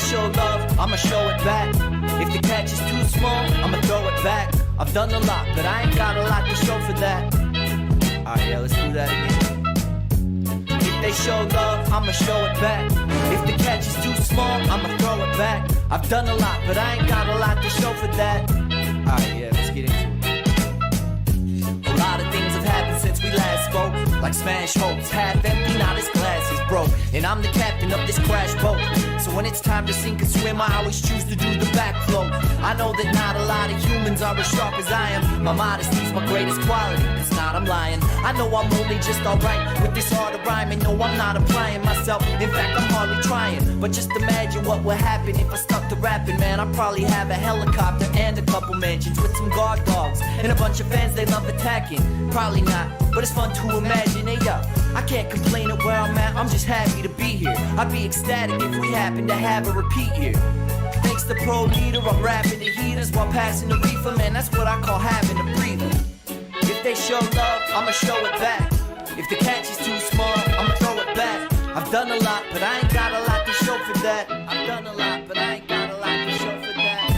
show love, I'ma show it back. If the catch is too small, I'ma throw it back. I've done a lot, but I ain't got a lot to show for that. Alright, yeah, let's do that again. If they show love, I'ma show it back. If the catch is too small, I'ma throw it back. I've done a lot, but I ain't got a lot to show for that. Alright, yeah, let's get into it. A lot of things have happened since we last spoke. Like smash hopes, half empty, now this and I'm the captain of this crash boat. So when it's time to sink and swim, I always choose to do the back flow. I know that not a lot of humans are as sharp as I am. My modesty's my greatest quality, it's not, I'm lying. I know I'm only just alright with this art of rhyming. No, I'm not applying myself, in fact I'm hardly trying. But just imagine what would happen if I stuck to rapping, man. I'd probably have a helicopter and a couple mansions with some guard dogs and a bunch of fans they love attacking. Probably not, but it's fun to imagine. Hey yo, I can't complain at where I'm at, I'm just happy to be here. I'd be ecstatic if we happen to have a repeat here. Thanks to Pro Leader, I'm rapping the heaters while passing the reefer, man, that's what I call having a breather. If they show love, I'ma show it back. If the catch is too small, I'ma throw it back. I've done a lot, but I ain't got a lot to show for that. I've done a lot, but I ain't got a lot to show for that.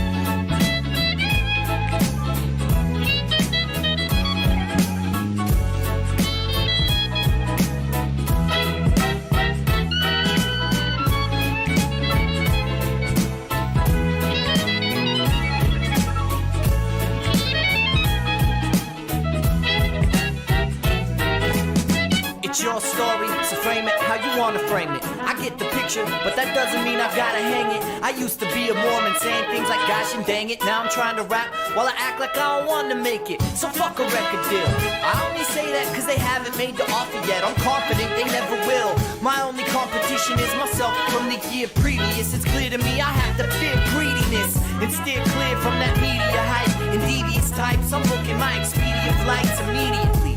It's your story, so frame it how you wanna frame it. I get the picture, but that doesn't mean I've gotta hang it. I used to be a Mormon saying things like gosh and dang it. Now I'm trying to rap while I act like I don't wanna make it. So fuck a record deal. I only say that cause they haven't made the offer yet. I'm confident they never will. My only competition is myself from the year previous. It's clear to me I have to fear greediness and steer clear from that media hype and devious types. I'm booking my Expedia flights immediately.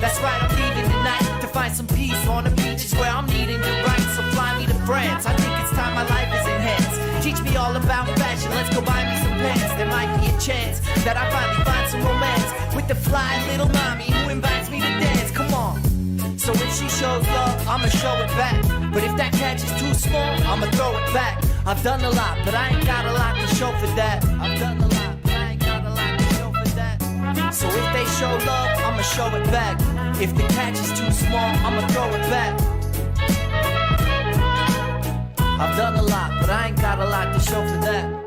That's right, I'm leaving tonight to find some peace on the beaches where I'm needing to write. So fly me to France, I think it's time my life is enhanced. Teach me all about fashion, let's go buy me some pants. There might be a chance that I finally find some romance with the fly little mommy who invites me to dance. Come on. So if she shows love, I'ma show it back. But if that catch is too small, I'ma throw it back. I've done a lot, but I ain't got a lot to show for that. I've done a lot, but I ain't got a lot to show for that. So if they show love, I'ma show it back. If the catch is too small, I'ma throw it back. I've done a lot, but I ain't got a lot to show for that.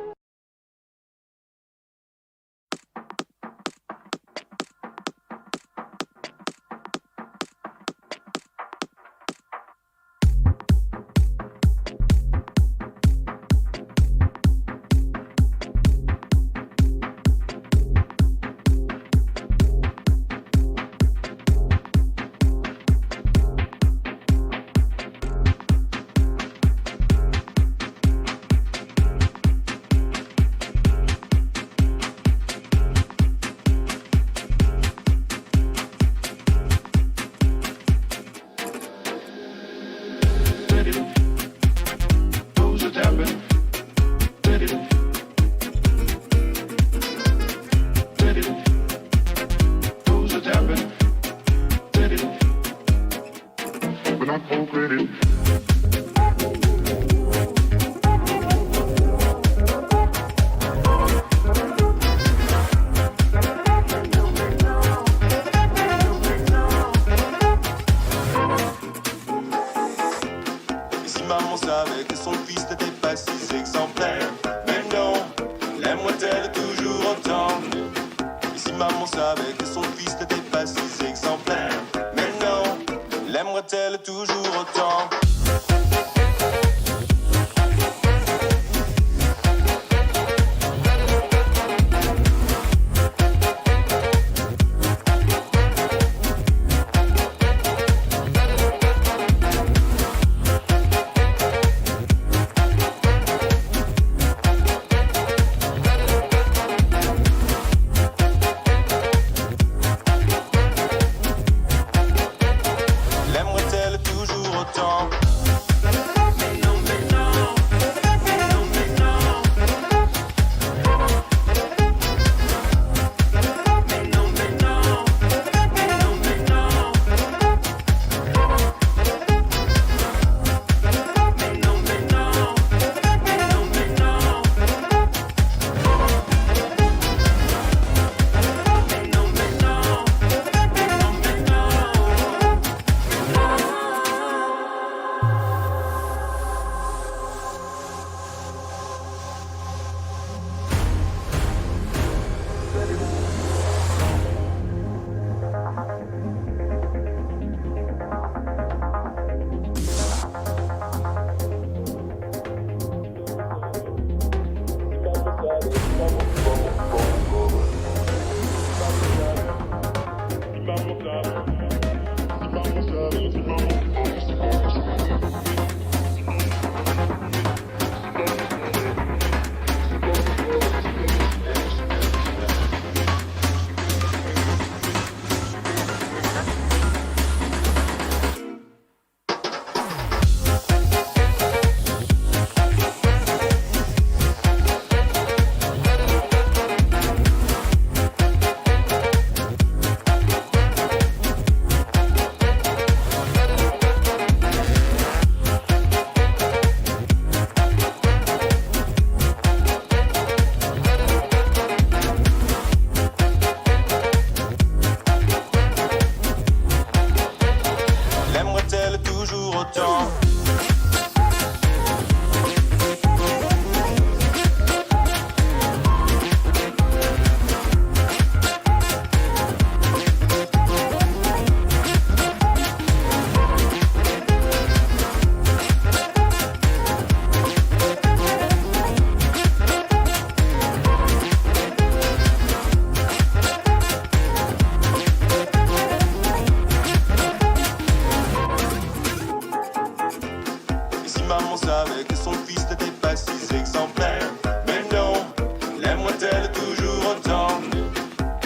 toujours autant. Maman savait que son fils n'était pas si exemplaire. Mais non, l'aimerait-elle toujours autant?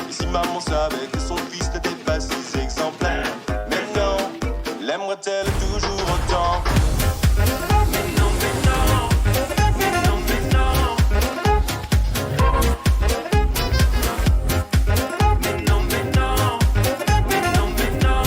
Et si maman savait que son fils n'était pas si exemplaire? Mais non, l'aimerait-elle toujours autant? Mais non, mais non, mais non, mais non. Mais non, mais non, mais non, mais non.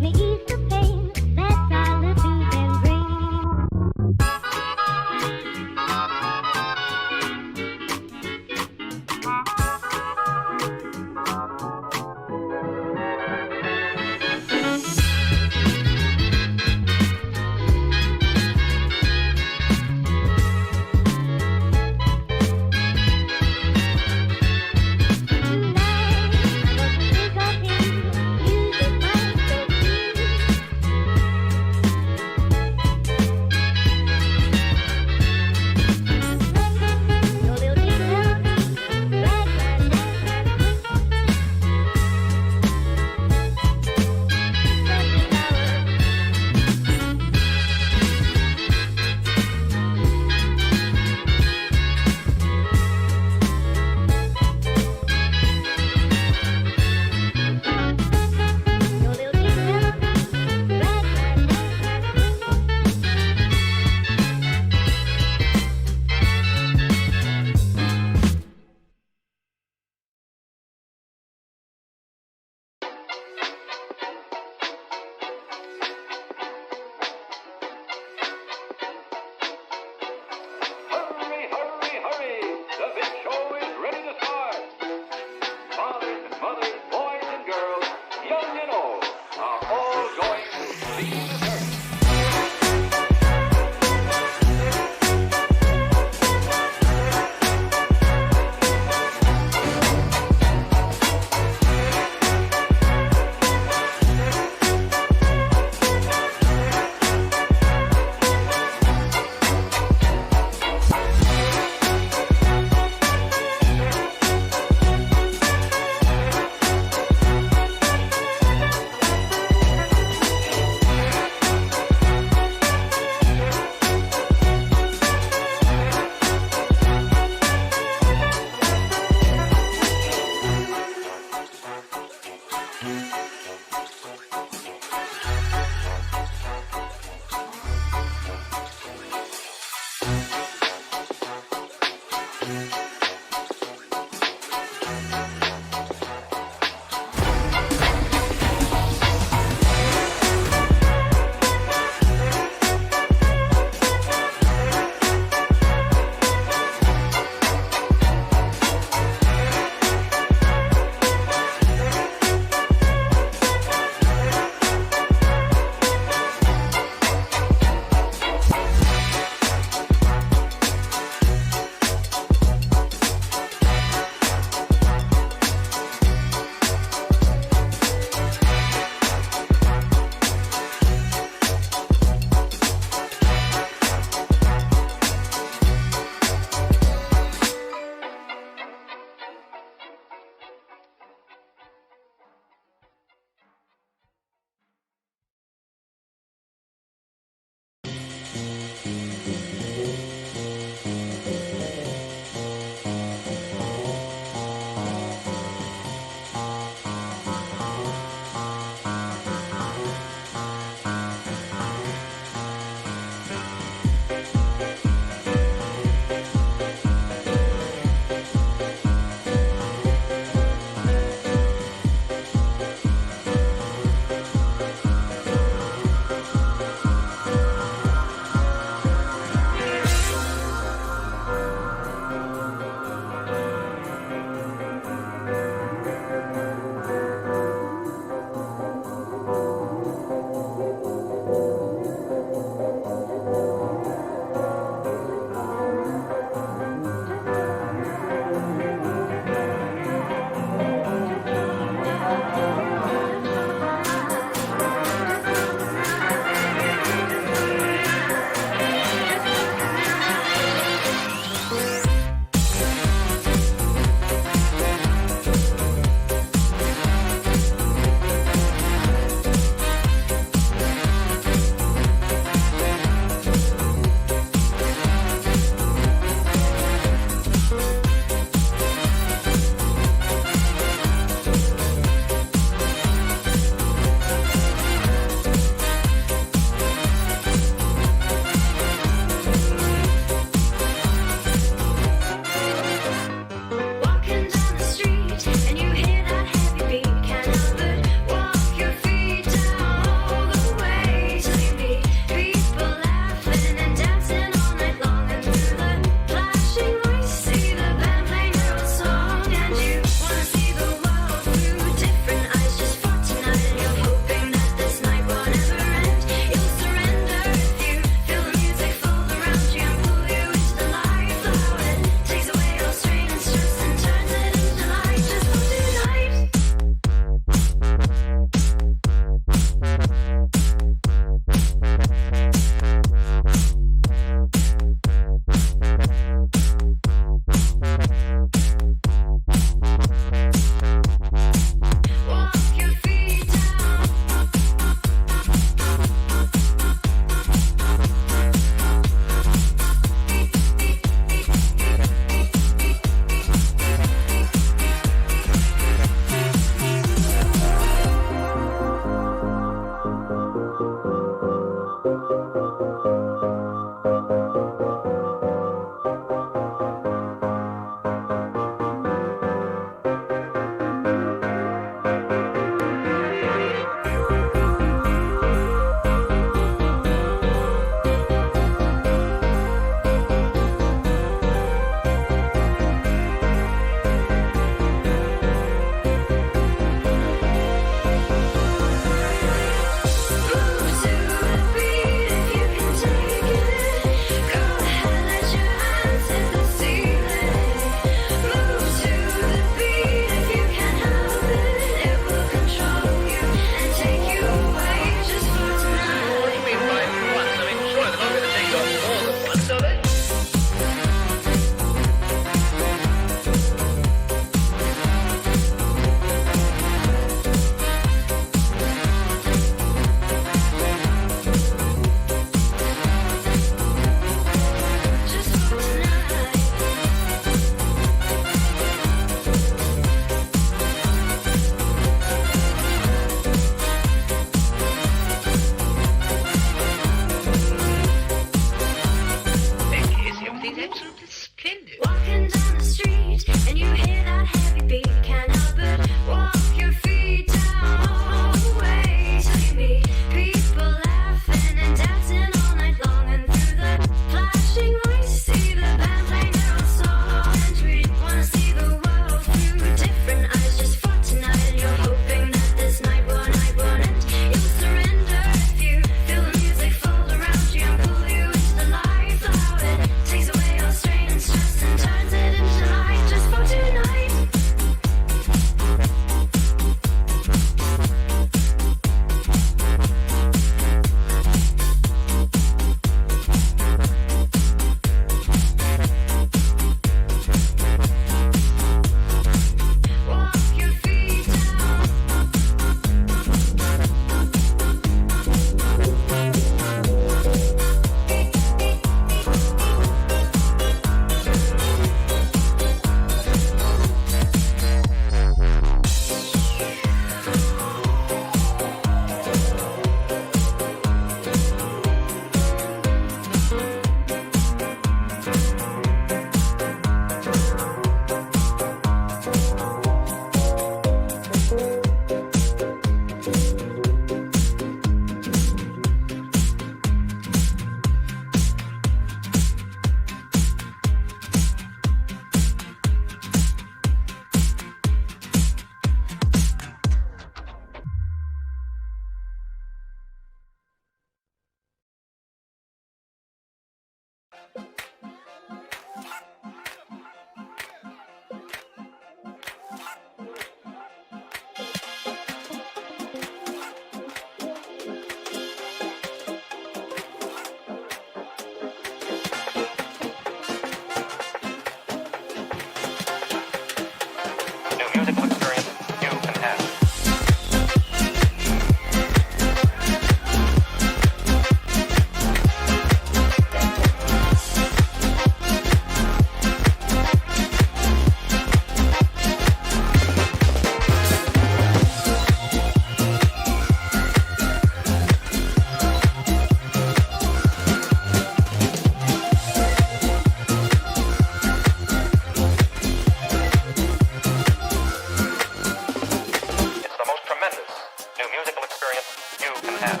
can have.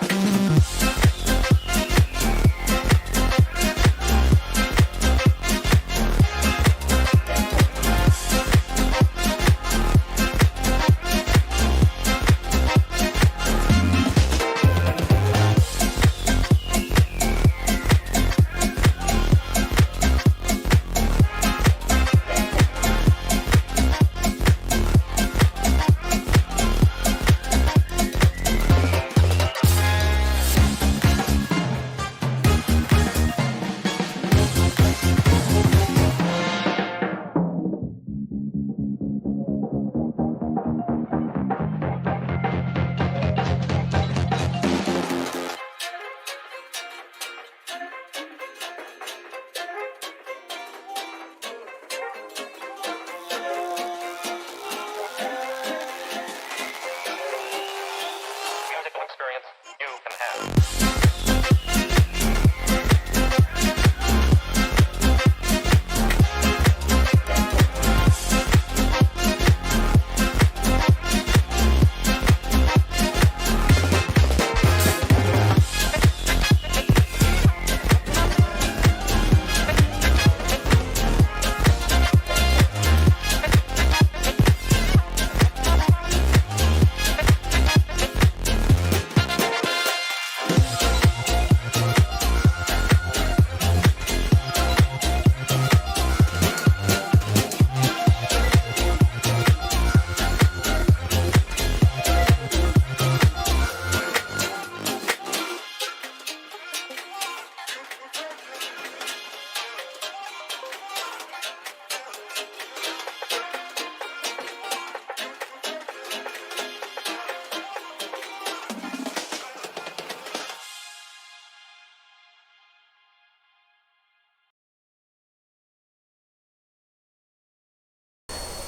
Musical experience you can have.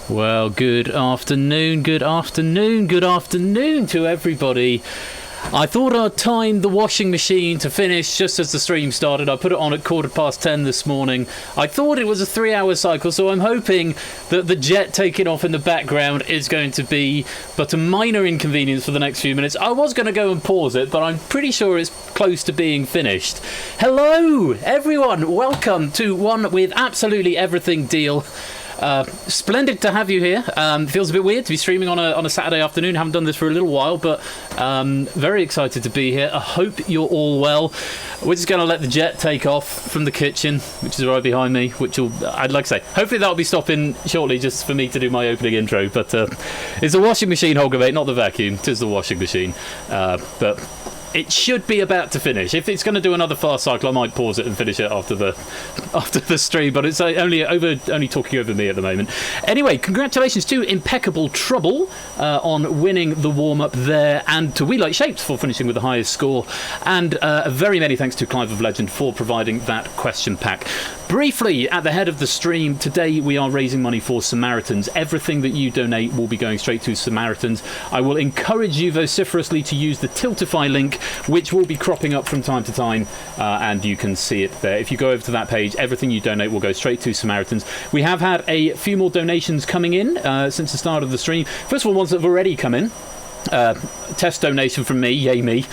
Well, good afternoon to everybody. I thought I'd time the washing machine to finish just as the stream started. I put it on at 10:15 this morning. I thought it was a 3-hour cycle, so I'm hoping that the jet taking off in the background is going to be but a minor inconvenience for the next few minutes. I was going to go and pause it, but I'm pretty sure it's close to being finished. Hello, everyone. Welcome to One with Absolutely Everything Deal. Splendid to have you here. Feels a bit weird to be streaming on a Saturday afternoon. Haven't done this for a little while, but very excited to be here. I hope you're all well. We're just going to let the jet take off from the kitchen, which is right behind me, which will, I'd like to say, hopefully that'll be stopping shortly just for me to do my opening intro. But it's the washing machine, Holger, mate, not the vacuum. It is the washing machine. But it should be about to finish. If it's going to do another fast cycle, I might pause it and finish it after the stream. But it's only talking over me at the moment. Anyway, congratulations to Impeccable Trouble on winning the warm up there, and to We Like Shapes for finishing with the highest score. And very many thanks to Clive of Legend for providing that question pack. Briefly, at the head of the stream, today we are raising money for Samaritans. Everything that you donate will be going straight to Samaritans. I will encourage you vociferously to use the Tiltify link, which will be cropping up from time to time, and you can see it there. If you go over to that page, everything you donate will go straight to Samaritans. We have had a few more donations coming in since the start of the stream. First of all, ones that have already come in. Test donation from me, yay me.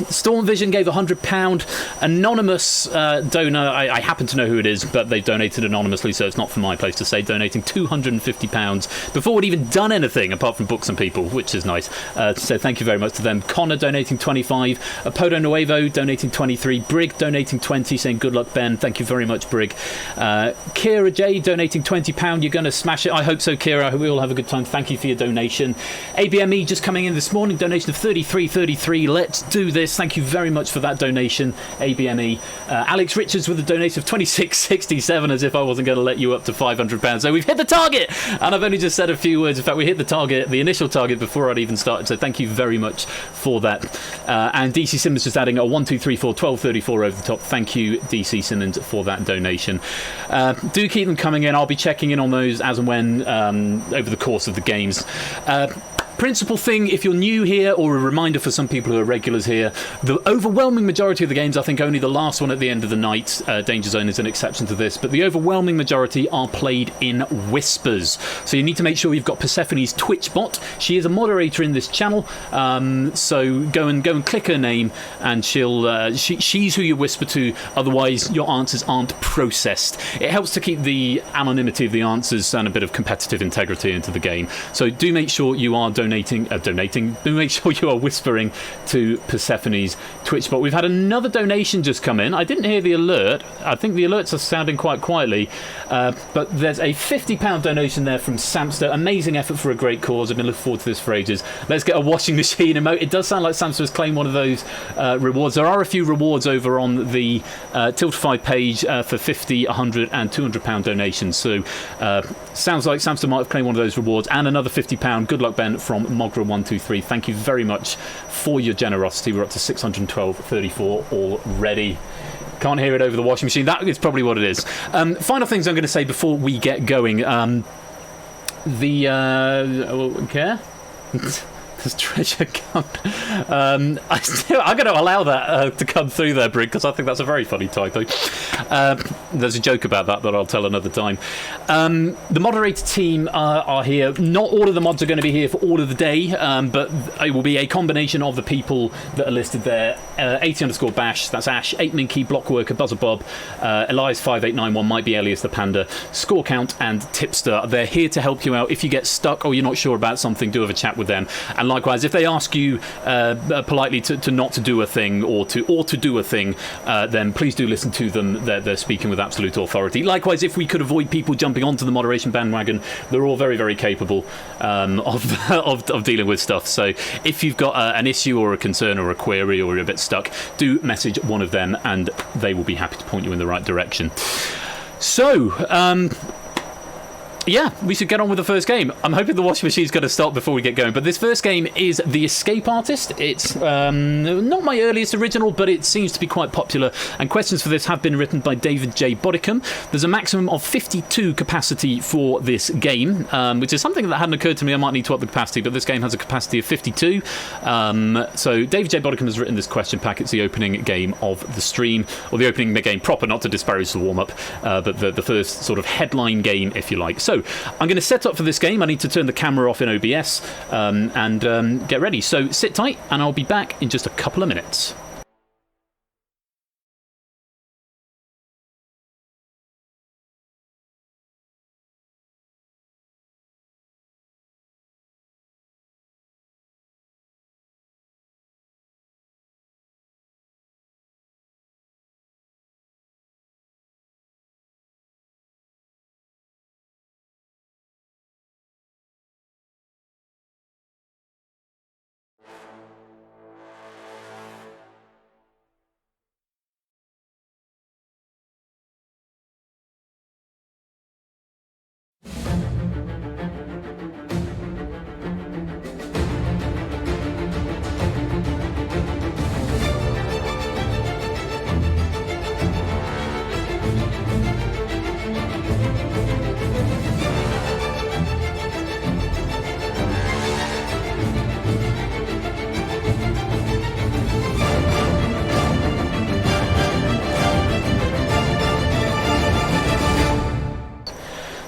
Storm Vision gave £100. Anonymous donor, I happen to know who it is, but they donated anonymously, so it's not for my place to say, donating £250 before we'd even done anything apart from books and people, which is nice. So thank you very much to them. Connor donating 25, Apodo Nuevo donating 23, Brig donating 20, saying good luck, Ben. Thank you very much, Brig. Kira J donating £20. You're going to smash it. I hope so, Kira. I hope we all have a good time. Thank you for your donation. ABME just coming in this morning, donation of 33. Let's do this. Thank you very much for that donation, ABME. Alex Richards with a donation of 26.67, as if I wasn't going to let you up to £500. So we've hit the target, and I've only just said a few words. In fact, we hit the target, the initial target, before I'd even started. So thank you very much for that. And DC Simmons just adding a 1, 2, 3, 4, 12.34 over the top. Thank you, DC Simmons, for that donation. Do keep them coming in. I'll be checking in on those as and when over the course of the games. Principal thing, if you're new here, or a reminder for some people who are regulars here, the overwhelming majority of the games, I think only the last one at the end of the night, Danger Zone is an exception to this, but the overwhelming majority are played in whispers. So you need to make sure you've got Persephone's Twitch bot. She is a moderator in this channel, so go and click her name, and she's who you whisper to. Otherwise, your answers aren't processed. It helps to keep the anonymity of the answers and a bit of competitive integrity into the game. So do make sure you are do make sure you are whispering to Persephone's Twitch bot. We've had another donation just come in. I didn't hear the alert. I think the alerts are sounding quite quietly, but there's a £50 donation there from Samster. Amazing effort for a great cause. I've been looking forward to this for ages. Let's get a washing machine emote. It does sound like Samster has claimed one of those rewards. There are a few rewards over on the Tiltify page for £50, £100 and £200 donations. So sounds like Samster might have claimed one of those rewards, and another £50. Good luck, Ben, from Mogra123. Thank you very much for your generosity. We're up to 612.34 already. Can't hear it over the washing machine. That is probably what it is. Final things I'm going to say before we get going. Okay. There's treasure gun. I'm going to allow that to come through there, Brig, because I think that's a very funny typo. There's a joke about that I'll tell another time. The moderator team are here. Not all of the mods are going to be here for all of the day, but it will be a combination of the people that are listed there. 80_Bash, that's Ash, 8Minky, Blockworker, Buzzer Bob, Elias5891, might be Elias the Panda, Score Count, and Tipster. They're here to help you out. If you get stuck or you're not sure about something, do have a chat with them. And likewise, if they ask you politely to not to do a thing or to do a thing, then please do listen to them. They're speaking with absolute authority. Likewise, if we could avoid people jumping onto the moderation bandwagon, they're all very, very capable of dealing with stuff. So if you've got an issue or a concern or a query or you're a bit stuck, do message one of them and they will be happy to point you in the right direction. So, yeah, we should get on with the first game. I'm hoping the washing machine's going to stop before we get going. But this first game is The Escape Artist. It's not my earliest original, but it seems to be quite popular. And questions for this have been written by David J. Bodicum. There's a maximum of 52 capacity for this game, which is something that hadn't occurred to me. I might need to up the capacity, but this game has a capacity of 52. So David J. Bodicum has written this question pack. It's the opening game of the stream, or the opening game proper, not to disparage the warm-up, but the first sort of headline game, if you like. So I'm going to set up for this game. I need to turn the camera off in OBS and get ready. So sit tight and I'll be back in just a couple of minutes.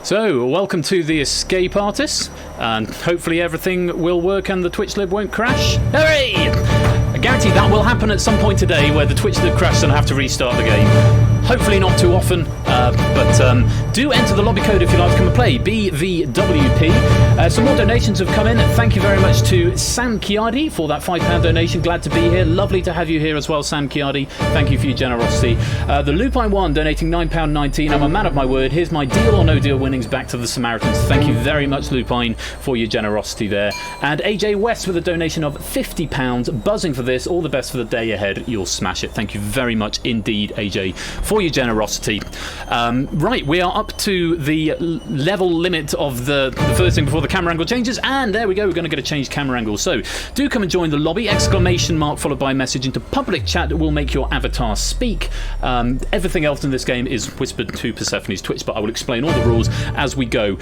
So, welcome to The Escape Artist, and hopefully everything will work and the Twitch lib won't crash. Hooray! I guarantee that will happen at some point today where the Twitch lib crashes and I have to restart the game. Hopefully not too often, but do enter the lobby code if you'd like to come and play, BVWP. Some more donations have come in. Thank you very much to Sam Chiardi for that £5 donation. Glad to be here. Lovely to have you here as well, Sam Chiardi. Thank you for your generosity. The Lupine One donating £9.19. I'm a man of my word. Here's my deal or no deal winnings back to the Samaritans. Thank you very much, Lupine, for your generosity there. And AJ West with a donation of £50. Buzzing for this. All the best for the day ahead. You'll smash it. Thank you very much indeed, AJ, for for your generosity. Right, we are up to the level limit of the first thing before the camera angle changes, and there we go, we're going to get a changed camera angle. So do come and join the lobby, exclamation mark followed by a message into public chat that will make your avatar speak. Everything else in this game is whispered to Persephone's Twitch, but I will explain all the rules as we go.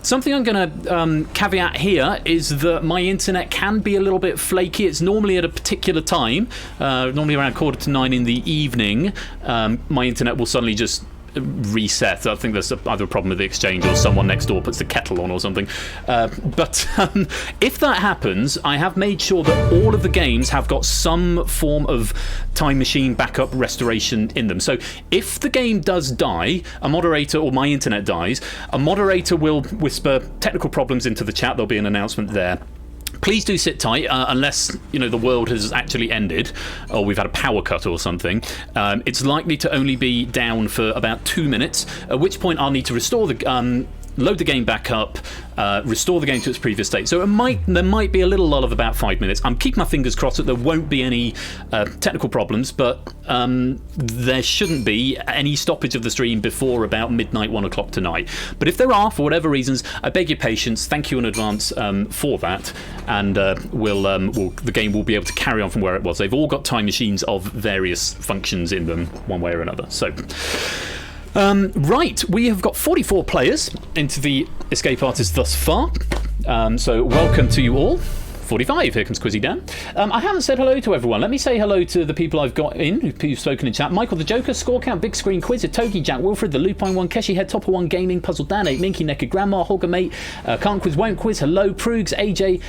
Something I'm going to caveat here is that my internet can be a little bit flaky. It's normally at a particular time, normally around 8:45 in the evening. My internet will suddenly just reset. I think there's either a problem with the exchange or someone next door puts the kettle on or something. But if that happens, I have made sure that all of the games have got some form of time machine backup restoration in them. So if the game does die, a moderator, or my internet dies, a moderator will whisper technical problems into the chat. There'll be an announcement there. Please do sit tight, unless the world has actually ended or we've had a power cut or something. It's likely to only be down for about 2 minutes, at which point I'll need to restore the load the game back up, restore the game to its previous state. So there might be a little lull of about 5 minutes. I'm keeping my fingers crossed that there won't be any technical problems, but there shouldn't be any stoppage of the stream before about midnight, 1 o'clock tonight. But if there are, for whatever reasons, I beg your patience. Thank you in advance for that, and the game will be able to carry on from where it was. They've all got time machines of various functions in them, one way or another. So. Right, we have got 44 players into the Escape Artist thus far, so welcome to you all. 45, here comes Quizzy Dan. I haven't said hello to everyone. Let me say hello to the people I've got in, who've spoken in chat. Michael the Joker, Score Count, Big Screen Quiz, Togi, Jack Wilfred, the Lupine One, Keshi Head, Topper One Gaming, Puzzle Dan, 8 Minky, Naked Grandma, Hogger Mate, Can't Quiz, Won't Quiz, hello, Proogs, AJ,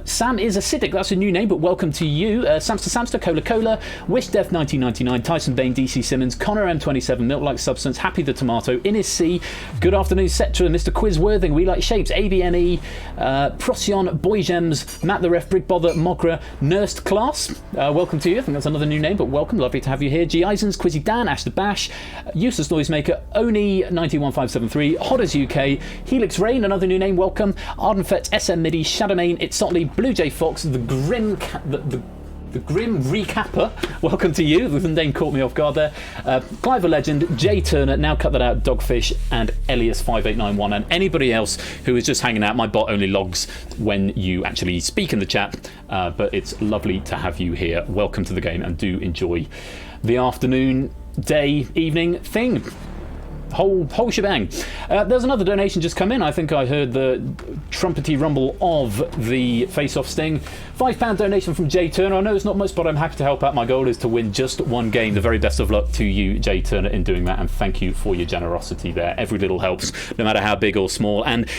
Sam is acidic, that's a new name, but welcome to you. Samster, Cola Cola, Wish Death 1999, Tyson Bain, DC Simmons, Connor M27, Milk Like Substance, Happy the Tomato, Innis C, Good Afternoon, Cetra, Mr. Quiz Worthing, We Like Shapes, ABNE, Procyon, Boy Gems, Matt the Ref, Brig Bother, Mogra, Nursed Class, welcome to you. I think that's another new name, but welcome, lovely to have you here. G. Eisens, Quizzy Dan, Ash the Bash, Useless Noisemaker, Oni191573, Hodders UK, Helix Rain, another new name, welcome. Ardenfett, SM Midi, Shadowmane, It's Sotley, Blue Jay Fox, the Grim the Grim Recapper, welcome to you. The name caught me off guard there. Clive a Legend, Jay Turner, Now Cut That Out, Dogfish, and Elias5891, and anybody else who is just hanging out. My bot only logs when you actually speak in the chat, but it's lovely to have you here. Welcome to the game, and do enjoy the afternoon, day, evening thing. Whole shebang. There's another donation just come in. I think I heard the trumpety rumble of the face-off sting. £5 donation from Jay Turner. I know it's not much, but I'm happy to help out. My goal is to win just one game. The very best of luck to you, Jay Turner, in doing that, and thank you for your generosity there. Every little helps, no matter how big or small. And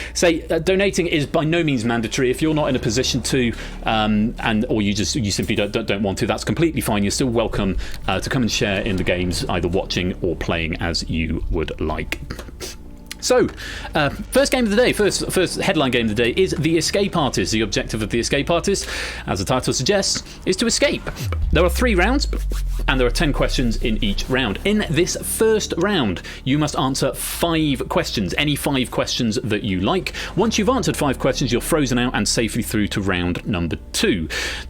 donating is by no means mandatory. If you're not in a position to, or you simply don't want to, that's completely fine. You're still welcome to come and share in the games, either watching or playing as you would like. So, first game of the day, first headline game of the day is The Escape Artist. The objective of The Escape Artist, as the title suggests, is to escape. There are 3 rounds, and there are 10 questions in each round. In this first round, you must answer 5 questions, any 5 questions that you like. Once you've answered 5 questions, you're frozen out and safely through to round number 2.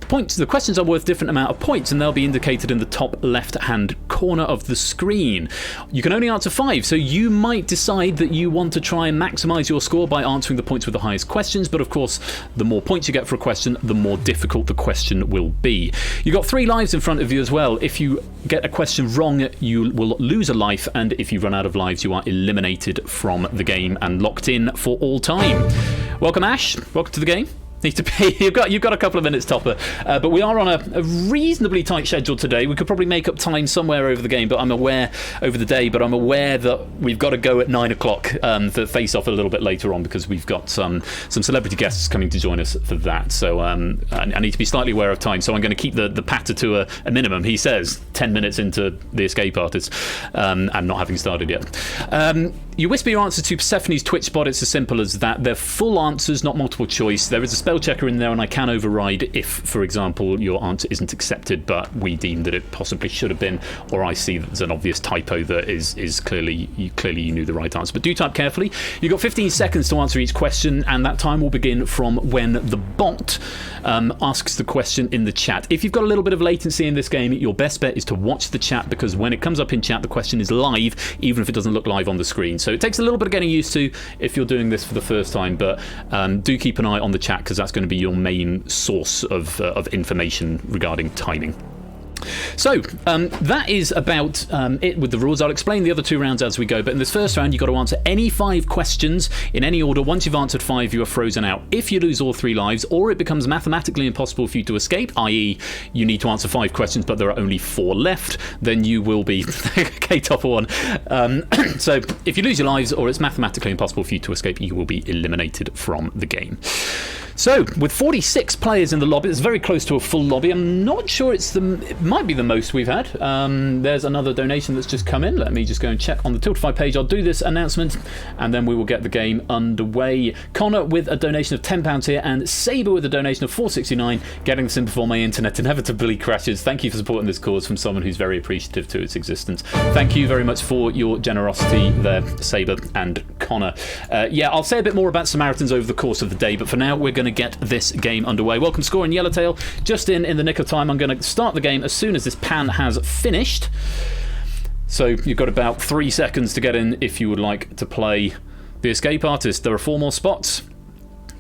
The questions are worth a different amount of points, and they'll be indicated in the top left-hand corner of the screen. You can only answer 5, so you might decide that you want to try and maximise your score by answering the points with the highest questions, but of course the more points you get for a question, the more difficult the question will be. You've got 3 lives in front of you as well. If you get a question wrong, you will lose a life, and if you run out of lives, you are eliminated from the game and locked in for all time. Welcome, Ash. Welcome to the game. Need to be. You've got a couple of minutes, Topper. But we are on a reasonably tight schedule today. We could probably make up time somewhere over the game, but I'm aware over the day. But I'm aware that we've got to go at 9 o'clock for face off a little bit later on, because we've got some celebrity guests coming to join us for that. So I need to be slightly aware of time. So I'm going to keep the patter to a minimum. He says 10 minutes into The Escape Artist, and not having started yet. You whisper your answer to Persephone's Twitch bot. It's as simple as that. They're full answers, not multiple choice. There is a spell checker in there, and I can override if, for example, your answer isn't accepted, but we deem that it possibly should have been, or I see that there's an obvious typo that is clearly you knew the right answer. But do type carefully. You've got 15 seconds to answer each question, and that time will begin from when the bot asks the question in the chat. If you've got a little bit of latency in this game, your best bet is to watch the chat, because when it comes up in chat, the question is live, even if it doesn't look live on the screen. So it takes a little bit of getting used to if you're doing this for the first time, but do keep an eye on the chat, because that's going to be your main source of information regarding timing. So that is about it with the rules. I'll explain the other 2 rounds as we go, but in this first round you've got to answer any 5 questions in any order. Once you've answered 5, you are frozen out. If you lose all 3 lives, or it becomes mathematically impossible for you to escape, i.e. you need to answer 5 questions but there are only 4 left, then you will be K-Topper 1. So if you lose your lives, or it's mathematically impossible for you to escape, you will be eliminated from the game. So, with 46 players in the lobby, it's very close to a full lobby. I'm not sure it might be the most we've had. There's another donation that's just come in. Let me just go and check on the Tiltify page. I'll do this announcement, and then we will get the game underway. Connor with a donation of £10 here, and Sabre with a donation of $4.69. Getting this in before my internet inevitably crashes. Thank you for supporting this cause from someone who's very appreciative to its existence. Thank you very much for your generosity there, Sabre and Connor. Yeah, I'll say a bit more about Samaritans over the course of the day, but for now, we're going to get this game underway. Welcome, Score and Yellowtail. Just in the nick of time. I'm going to start the game as soon as this pan has finished. So you've got about 3 seconds to get in if you would like to play the Escape Artist. There are 4 more spots.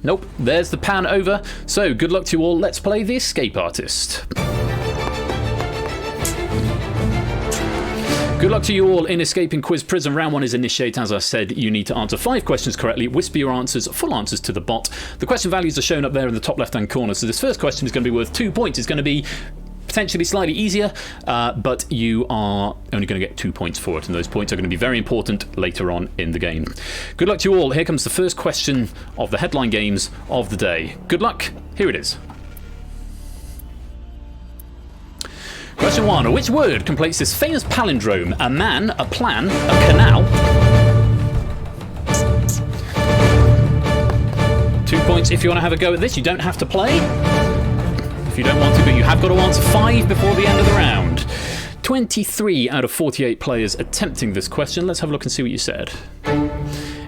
Nope, there's the pan over. So good luck to you all. Let's play the Escape Artist. Good luck to you all in Escaping Quiz Prison. Round 1 is Initiate. As I said, you need to answer 5 questions correctly. Whisper your answers, full answers to the bot. The question values are shown up there in the top left-hand corner. So this first question is going to be worth 2 points. It's going to be potentially slightly easier, but you are only going to get 2 points for it, and those points are going to be very important later on in the game. Good luck to you all. Here comes the first question of the headline games of the day. Good luck. Here it is. Question 1. Which word completes this famous palindrome? A man, a plan, a canal. 2 points if you want to have a go at this. You don't have to play if you don't want to, but you have got to answer 5 before the end of the round. 23 out of 48 players attempting this question. Let's have a look and see what you said.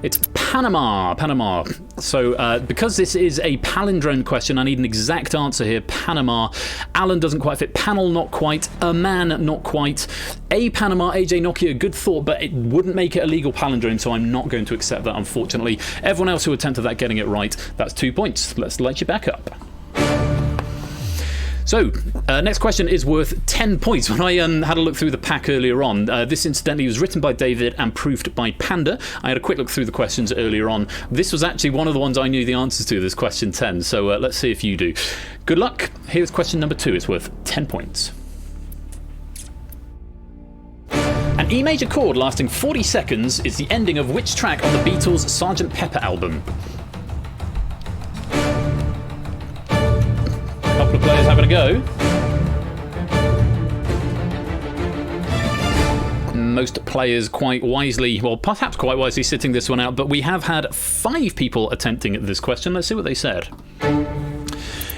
It's Panama. So because this is a palindrome question, I need an exact answer here. Panama. Alan doesn't quite fit. Panel, not quite. A man, not quite. A Panama, AJ Nokia, good thought, but it wouldn't make it a legal palindrome, so I'm not going to accept that, unfortunately. Everyone else who attempted that getting it right, that's 2 points. Let's light you back up. So, next question is worth 10 points. When I had a look through the pack earlier on, this incidentally was written by David and proofed by Panda. I had a quick look through the questions earlier on. This was actually one of the ones I knew the answers to, this question 10. So let's see if you do. Good luck. Here's question number 2. It's worth 10 points. An E major chord lasting 40 seconds is the ending of which track on the Beatles' Sgt. Pepper album? Couple of players having a go. Most players quite wisely, well, perhaps quite wisely, sitting this one out, but we have had 5 people attempting this question. Let's see what they said.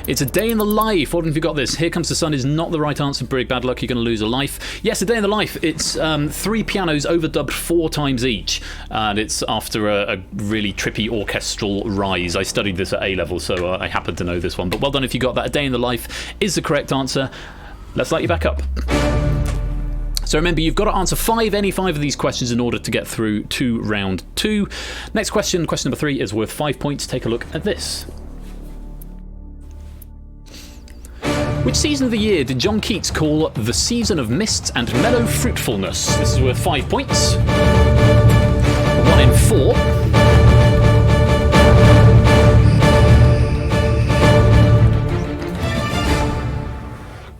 It's A Day in the Life. What have you got this? Here Comes the Sun is not the right answer. Brig, bad luck, you're going to lose a life. Yes, A Day in the Life. It's 3 pianos overdubbed 4 times each. And it's after a really trippy orchestral rise. I studied this at A-level, so I happen to know this one. But well done if you got that. A Day in the Life is the correct answer. Let's light you back up. So remember, you've got to answer any 5 of these questions in order to get through to round 2. Next question, question number 3, is worth 5 points. Take a look at this. Which season of the year did John Keats call the season of mists and mellow fruitfulness? This is worth 5 points. 1 in 4.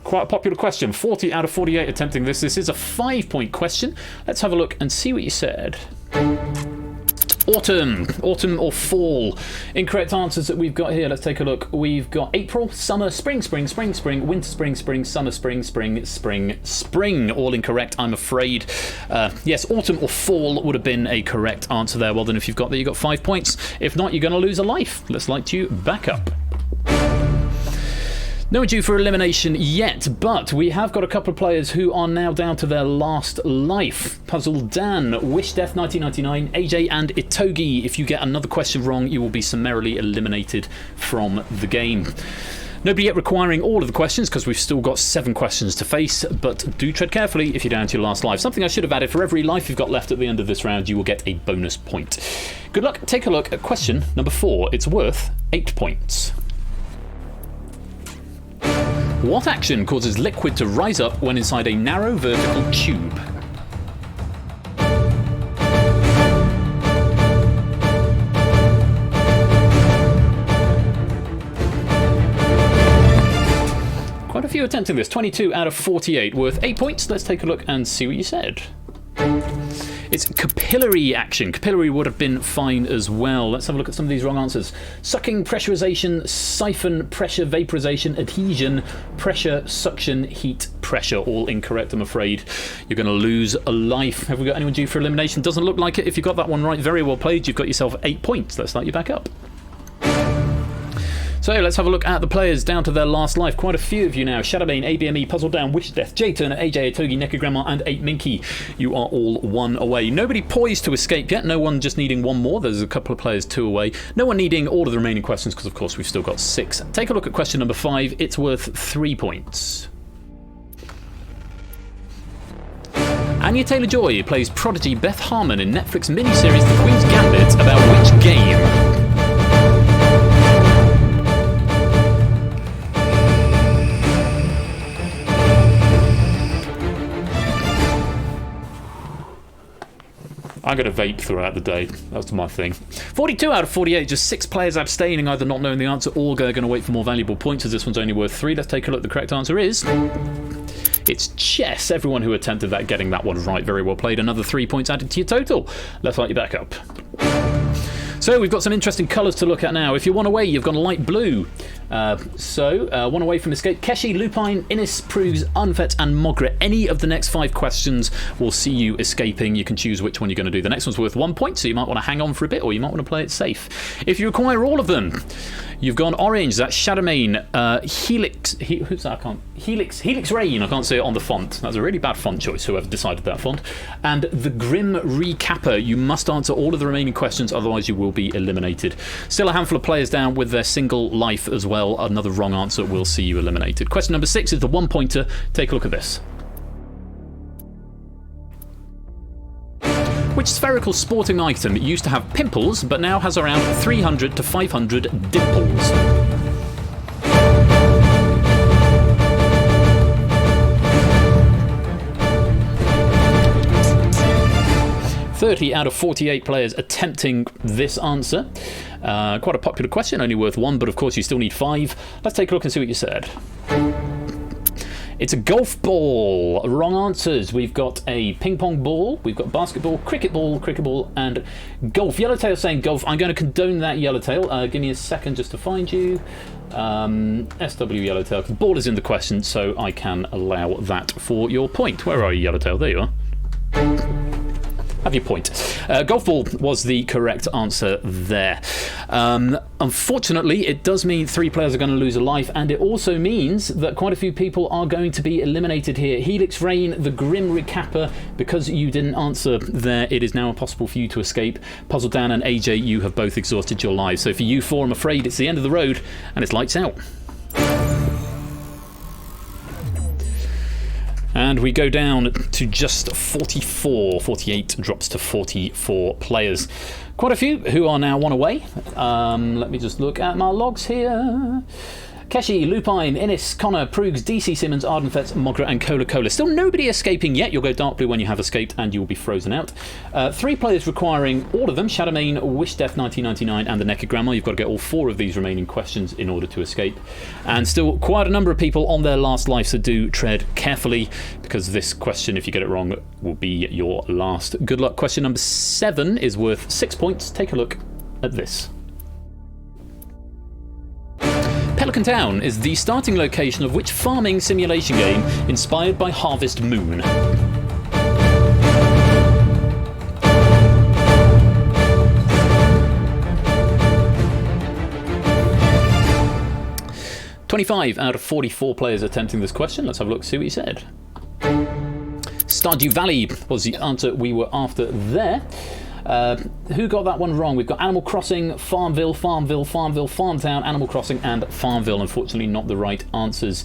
Quite a popular question. 40 out of 48 attempting this. This is a 5-point question. Let's have a look and see what you said. Autumn or fall. Incorrect answers that we've got here. Let's take a look. We've got April, summer, spring, spring, spring, spring, winter, spring, spring, summer, spring, spring, spring, spring. All incorrect, I'm afraid. Yes, autumn or fall would have been a correct answer there. Well then, if you've got that, you got 5 points. If not, you're going to lose a life. Let's light you back up. No one due for elimination yet, but we have got a couple of players who are now down to their last life. Puzzle Dan, Wish Death 1999, AJ and Itogi. If you get another question wrong, you will be summarily eliminated from the game. Nobody yet requiring all of the questions because we've still got 7 questions to face, but do tread carefully if you're down to your last life. Something I should have added, for every life you've got left at the end of this round, you will get a bonus point. Good luck. Take a look at question number 4. It's worth 8 points. What action causes liquid to rise up when inside a narrow vertical tube? Quite a few attempting this. 22 out of 48, worth 8 points. Let's take a look and see what you said. It's capillary action. Capillary would have been fine as well. Let's have a look at some of these wrong answers. Sucking, pressurization, siphon, pressure, vaporization, adhesion, pressure, suction, heat, pressure. All incorrect, I'm afraid. You're going to lose a life. Have we got anyone due for elimination? Doesn't look like it. If you got that one right, very well played. You've got yourself 8 points. Let's light you back up. So let's have a look at the players down to their last life. Quite a few of you now. Shadowbane, ABME, Puzzle Down, Wish Death, J Turner, AJ, Itogi, Neko Grandma, and 8 Minky. You are all 1 away. Nobody poised to escape yet. No one just needing 1 more. There's a couple of players 2 away. No one needing all of the remaining questions because, of course, we've still got 6. Take a look at question number 5. It's worth 3 points. Anya Taylor-Joy plays Prodigy Beth Harmon in Netflix miniseries The Queen's Gambit about which game? I'm going to vape throughout the day. That's my thing. 42 out of 48, just 6 players abstaining, either not knowing the answer or going to wait for more valuable points, as this one's only worth 3. Let's take a look. The correct answer is... it's chess. Everyone who attempted that getting that one right. Very well played. Another 3 points added to your total. Let's light you back up. So we've got some interesting colours to look at now. If you're 1 away, you've gone light blue. 1 away from escape. Keshi, Lupine, Innis, Prugs, Unfet and Mogret. Any of the next 5 questions will see you escaping. You can choose which one you're going to do. The next one's worth 1 point, so you might want to hang on for a bit, or you might want to play it safe. If you require all of them, you've gone orange. That's Shadowmane, Helix. Who's that? I can't. Helix Rain. I can't say it on the font. That's a really bad font choice, whoever decided that font. And the Grim Recapper. You must answer all of the remaining questions, otherwise you will be eliminated. Still a handful of players down with their single life as well. Another wrong answer will see you eliminated. Question number 6 is the 1-pointer. Take a look at this. Which spherical sporting item used to have pimples but now has around 300 to 500 dimples? Out of 48 players attempting this answer. Quite a popular question, only worth 1, but of course you still need 5. Let's take a look and see what you said. It's a golf ball. Wrong answers. We've got a ping pong ball, we've got basketball, cricket ball, and golf. Yellowtail saying golf. I'm going to condone that, Yellowtail. Give me a second just to find you. SW Yellowtail. The ball is in the question, so I can allow that for your point. Where are you, Yellowtail? There you are. Have your point. Golf ball was the correct answer there. Unfortunately, it does mean 3 players are going to lose a life, and it also means that quite a few people are going to be eliminated here. Helix Rain, the Grim Recapper, because you didn't answer there, it is now impossible for you to escape. Puzzle Dan and AJ, you have both exhausted your lives. So for you 4, I'm afraid it's the end of the road, and it's lights out. And we go down to just 44. 48 drops to 44 players. Quite a few who are now 1 away. Let me just look at my logs here. Keshi, Lupine, Innis, Connor, Proogs, DC Simmons, Ardenfetz, Mogra and Cola Cola. Still nobody escaping yet. You'll go dark blue when you have escaped and you'll be frozen out. 3 players requiring all of them. Shadowmane, Wishdef 1999 and the Naked Grandma. You've got to get all 4 of these remaining questions in order to escape. And still quite a number of people on their last life, so do tread carefully because this question, if you get it wrong, will be your last. Good luck. Question number 7 is worth 6 points. Take a look at this. Pelican Town is the starting location of which farming simulation game inspired by Harvest Moon? "25 out of 44 players attempting this question. Let's have a look, see what you said. Stardew Valley was the answer we were after there. Who got that one wrong? We've got Animal Crossing, Farmville, Farmville, Farmville, Farmtown, Animal Crossing and Farmville. Unfortunately not the right answers.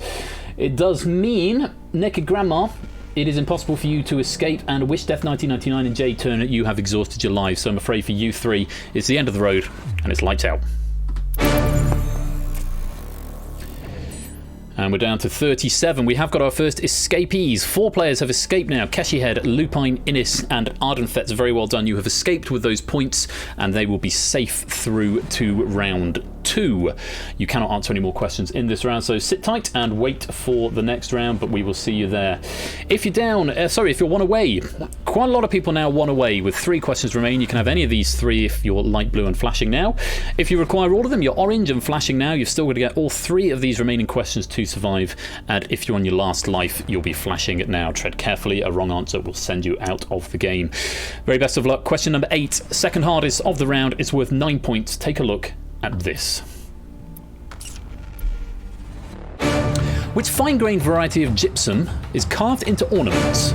It does mean, Naked Grandma, it is impossible for you to escape, and Wishdef 1999 and Jay Turner, you have exhausted your lives. So I'm afraid for you 3, it's the end of the road and it's lights out. And we're down to 37. We have got our first escapees. 4 players have escaped now. Keshihead, Lupine, Innis and Ardenfetz. Very well done. You have escaped with those points and they will be safe through to round 2. You cannot answer any more questions in this round, so sit tight and wait for the next round, but we will see you there. If you're down, if you're one away, quite a lot of people now one away with 3 questions remain. You can have any of these 3 if you're light blue and flashing now. If you require all of them, you're orange and flashing now. You've still got to get all 3 of these remaining questions to survive, and if you're on your last life, you'll be flashing it now. Tread carefully. A wrong answer will send you out of the game. Very best of luck. Question number 8, second hardest of the round. It's worth 9 points. Take a look at this. Which fine-grained variety of gypsum is carved into ornaments?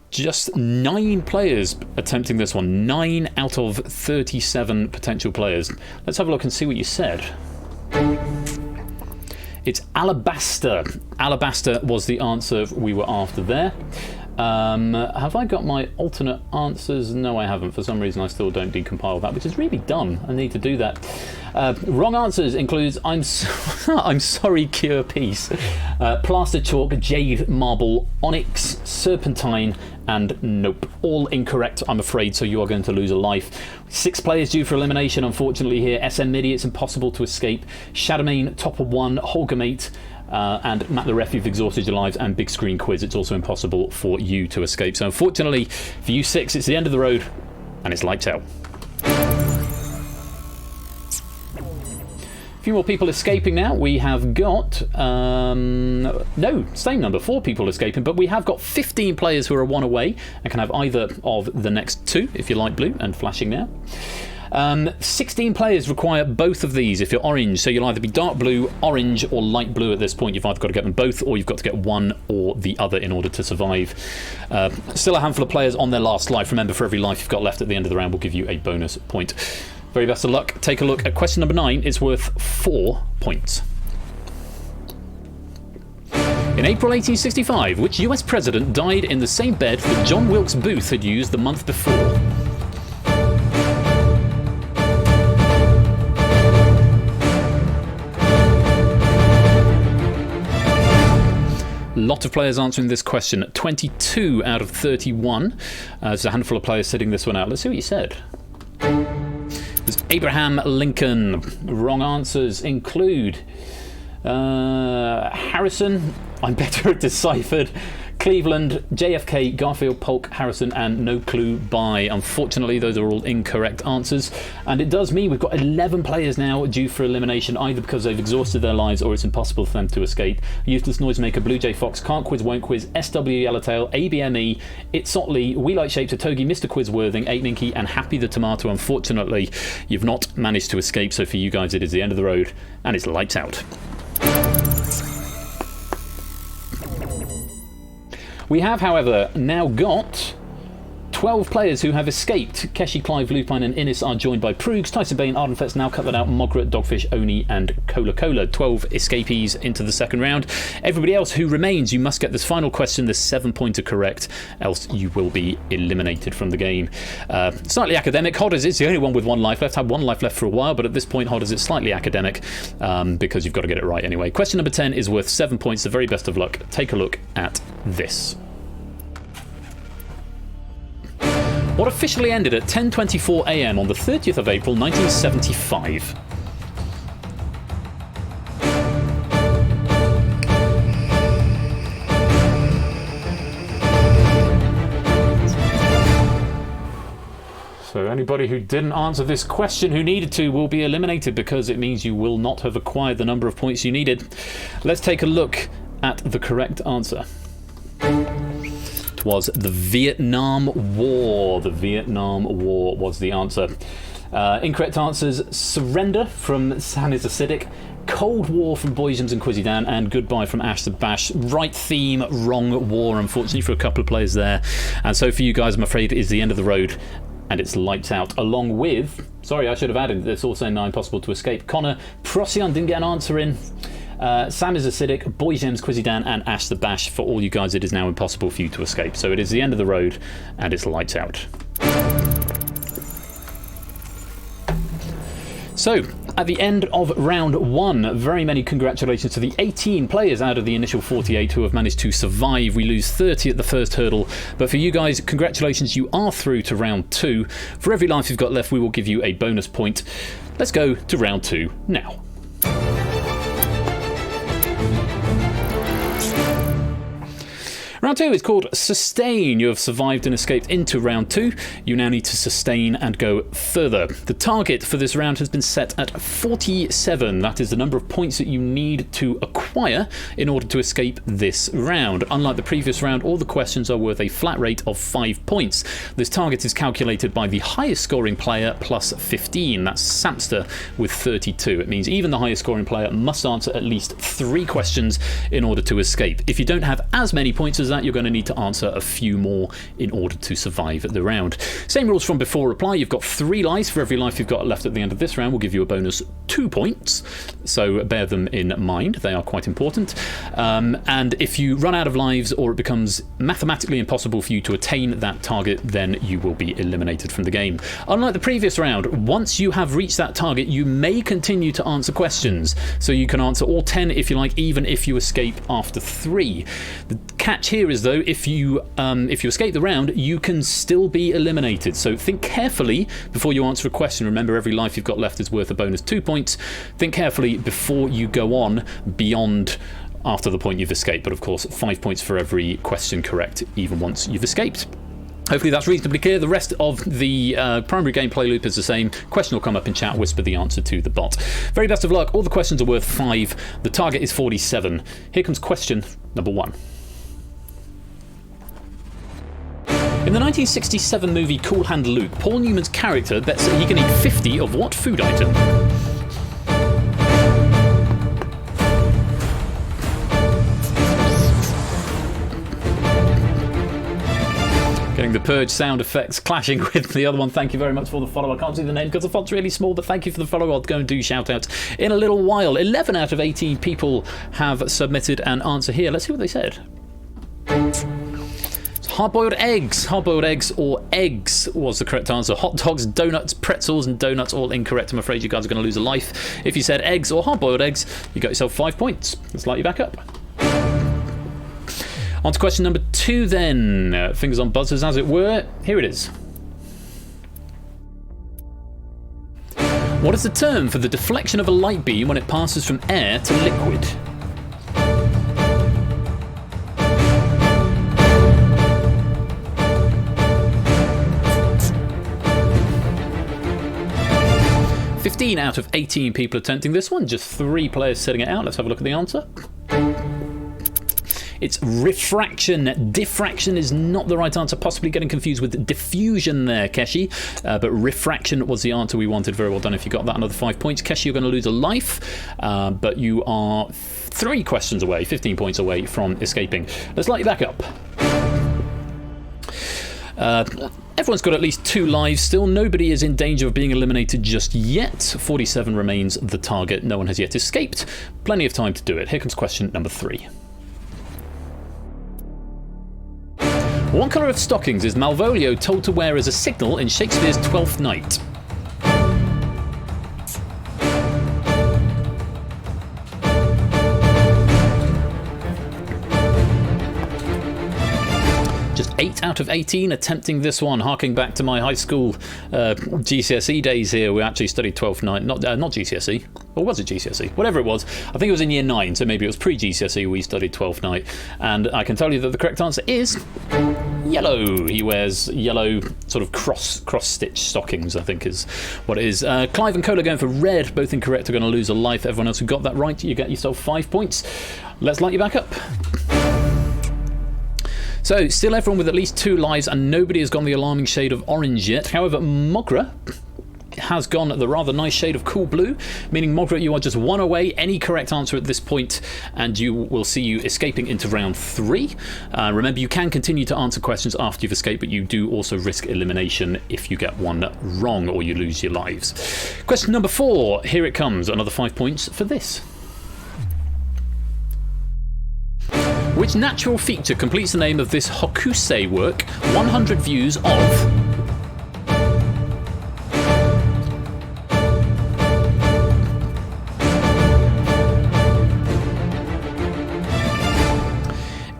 Just 9 players attempting this one. 9 out of 37 potential players. Let's have a look and see what you said. It's alabaster. Alabaster was the answer we were after there. Have I got my alternate answers? No, I haven't. For some reason, I still don't decompile that, which is really dumb. I need to do that. Wrong answers includes I'm sorry, Cure Piece, Plaster Chalk, Jade Marble, Onyx, Serpentine, and nope. All incorrect, I'm afraid, so you are going to lose a life. 6 players due for elimination, unfortunately, here. SM Midi, it's impossible to escape. Shadowmane, Topper 1, Holgamate, and Matt the Ref, you've exhausted your lives, and Big Screen Quiz, it's also impossible for you to escape. So unfortunately, for you 6, it's the end of the road, and it's lights out. A few more people escaping now. We have got, no, same number, 4 people escaping, but we have got 15 players who are 1 away and can have either of the next 2, if you like blue, and flashing now. 16 players require both of these if you're orange, so you'll either be dark blue, orange, or light blue at this point. You've either got to get them both, or you've got to get one or the other in order to survive. Still a handful of players on their last life. Remember, for every life you've got left at the end of the round, we'll give you a bonus point. Very best of luck. Take a look at question number 9. It's worth 4 points. In April 1865, which US president died in the same bed that John Wilkes Booth had used the month before? Lot of players answering this question. 22 out of 31. There's a handful of players sitting this one out. Let's see what you said. There's Abraham Lincoln. Wrong answers include Harrison, I'm better at deciphered, Cleveland, JFK, Garfield, Polk, Harrison, and no clue by. Unfortunately, those are all incorrect answers, and it does mean we've got 11 players now due for elimination, either because they've exhausted their lives or it's impossible for them to escape. Useless Noisemaker, Blue Jay Fox, Can't Quiz, Won't Quiz, SW Yellowtail, ABME, It's Sotley, We Like Shapes, Togi, Mr. Quizworthing, 8minky, and Happy the Tomato. Unfortunately, you've not managed to escape, so for you guys it is the end of the road, and it's lights out. We have, however, now got 12 players who have escaped. Keshi, Clive, Lupine and Innis are joined by Proogs, Tyson Bane, Ardenfetz, Now Cut That Out, Mogret, Dogfish, Oni and Cola Cola. 12 escapees into the second round. Everybody else who remains, you must get this final question, this 7-pointer correct, else you will be eliminated from the game. Slightly academic. Hodders is the only one with 1 life left. Had 1 life left for a while, but at this point Hodders is slightly academic because you've got to get it right anyway. Question number 10 is worth 7 points. The very best of luck. Take a look at this. What officially ended at 10:24 a.m. on the 30th of April 1975? So anybody who didn't answer this question who needed to will be eliminated because it means you will not have acquired the number of points you needed. Let's take a look at the correct answer. It was the Vietnam War. The Vietnam War was the answer. Incorrect answers: Surrender from San is Acidic, Cold War from Boysians and Quizzy Dan, and Goodbye from Ash the Bash. Right theme, wrong war, unfortunately, for a couple of players there. And so for you guys, I'm afraid it is the end of the road. And it's lights out, along with, sorry, I should have added this, also now impossible to escape. Connor, Procyon didn't get an answer in. Sam is Acidic, Boy Gems, Quizzy Dan, and Ash the Bash. For all you guys, it is now impossible for you to escape. So it is the end of the road, and it's lights out. So, at the end of round 1, very many congratulations to the 18 players out of the initial 48 who have managed to survive. We lose 30 at the first hurdle, but for you guys, congratulations, you are through to round 2. For every life you've got left, we will give you a bonus point. Let's go to round 2 now. Round 2 is called Sustain. You have survived and escaped into round 2. You now need to sustain and go further. The target for this round has been set at 47. That is the number of points that you need to acquire in order to escape this round. Unlike the previous round, all the questions are worth a flat rate of 5 points. This target is calculated by the highest scoring player plus 15. That's Samster with 32. It means even the highest scoring player must answer at least 3 questions in order to escape. If you don't have as many points as that, you're going to need to answer a few more in order to survive the round. Same rules from before apply. You've got 3 lives. For every life you've got left at the end of this round, we'll give you a bonus 2 points. So bear them in mind. They are quite important. And if you run out of lives or it becomes mathematically impossible for you to attain that target, then you will be eliminated from the game. Unlike the previous round, once you have reached that target, you may continue to answer questions. So you can answer all 10 if you like, even if you escape after 3. The catch here is, though, if you escape the round, you can still be eliminated. So think carefully before you answer a question. Remember, every life you've got left is worth a bonus 2 points. Think carefully before you go on beyond after the point you've escaped. But of course, 5 points for every question correct, even once you've escaped. Hopefully that's reasonably clear. The rest of the primary gameplay loop is the same. Question will come up in chat, whisper the answer to the bot. Very best of luck. All the questions are worth 5. The target is 47. Here comes question number 1. In the 1967 movie Cool Hand Luke, Paul Newman's character bets that he can eat 50 of what food item? Getting the Purge sound effects clashing with the other one. Thank you very much for the follow. I can't see the name because the font's really small, but thank you for the follow. I'll go and do shout outs in a little while. 11 out of 18 people have submitted an answer here. Let's see what they said. Hard-boiled eggs. Hard-boiled eggs or eggs was the correct answer. Hot dogs, donuts, pretzels and donuts, all incorrect. I'm afraid you guys are going to lose a life. If you said eggs or hard-boiled eggs, you got yourself 5 points. Let's light you back up. On to question number 2 then. Fingers on buzzers, as it were. Here it is. What is the term for the deflection of a light beam when it passes from air to liquid? Out of 18 people attempting this one, just 3 players setting it out. Let's have a look at the answer. It's refraction. Diffraction is not the right answer, possibly getting confused with diffusion there, Keshi. But refraction was the answer we wanted. Very well done if you got that. Another 5 points. Keshi, you're going to lose a life, but you are 3 questions away, 15 points away from escaping. Let's light you back up. Everyone's got at least 2 lives still. Nobody is in danger of being eliminated just yet. 47 remains the target. No one has yet escaped. Plenty of time to do it. Here comes question number 3. What colour of stockings is Malvolio told to wear as a signal in Shakespeare's Twelfth Night? Just 8 out of 18 attempting this one, harking back to my high school GCSE days here. We actually studied Twelfth Night, not GCSE, or was it GCSE? Whatever it was. I think it was in year 9, so maybe it was pre-GCSE we studied Twelfth Night. And I can tell you that the correct answer is yellow. He wears yellow sort of cross-stitch stockings, I think is what it is. Clive and Cole are going for red, both incorrect, are going to lose a life. Everyone else who got that right, you get yourself 5 points. Let's light you back up. So, still everyone with at least 2 lives, and nobody has gone the alarming shade of orange yet. However, Mogra has gone the rather nice shade of cool blue, meaning Mogra, you are just 1 away. Any correct answer at this point, and you will see you escaping into round 3. Remember, you can continue to answer questions after you've escaped, but you do also risk elimination if you get one wrong or you lose your lives. Question number 4. Here it comes. Another 5 points for this. Which natural feature completes the name of this Hokusei work, 100 Views of?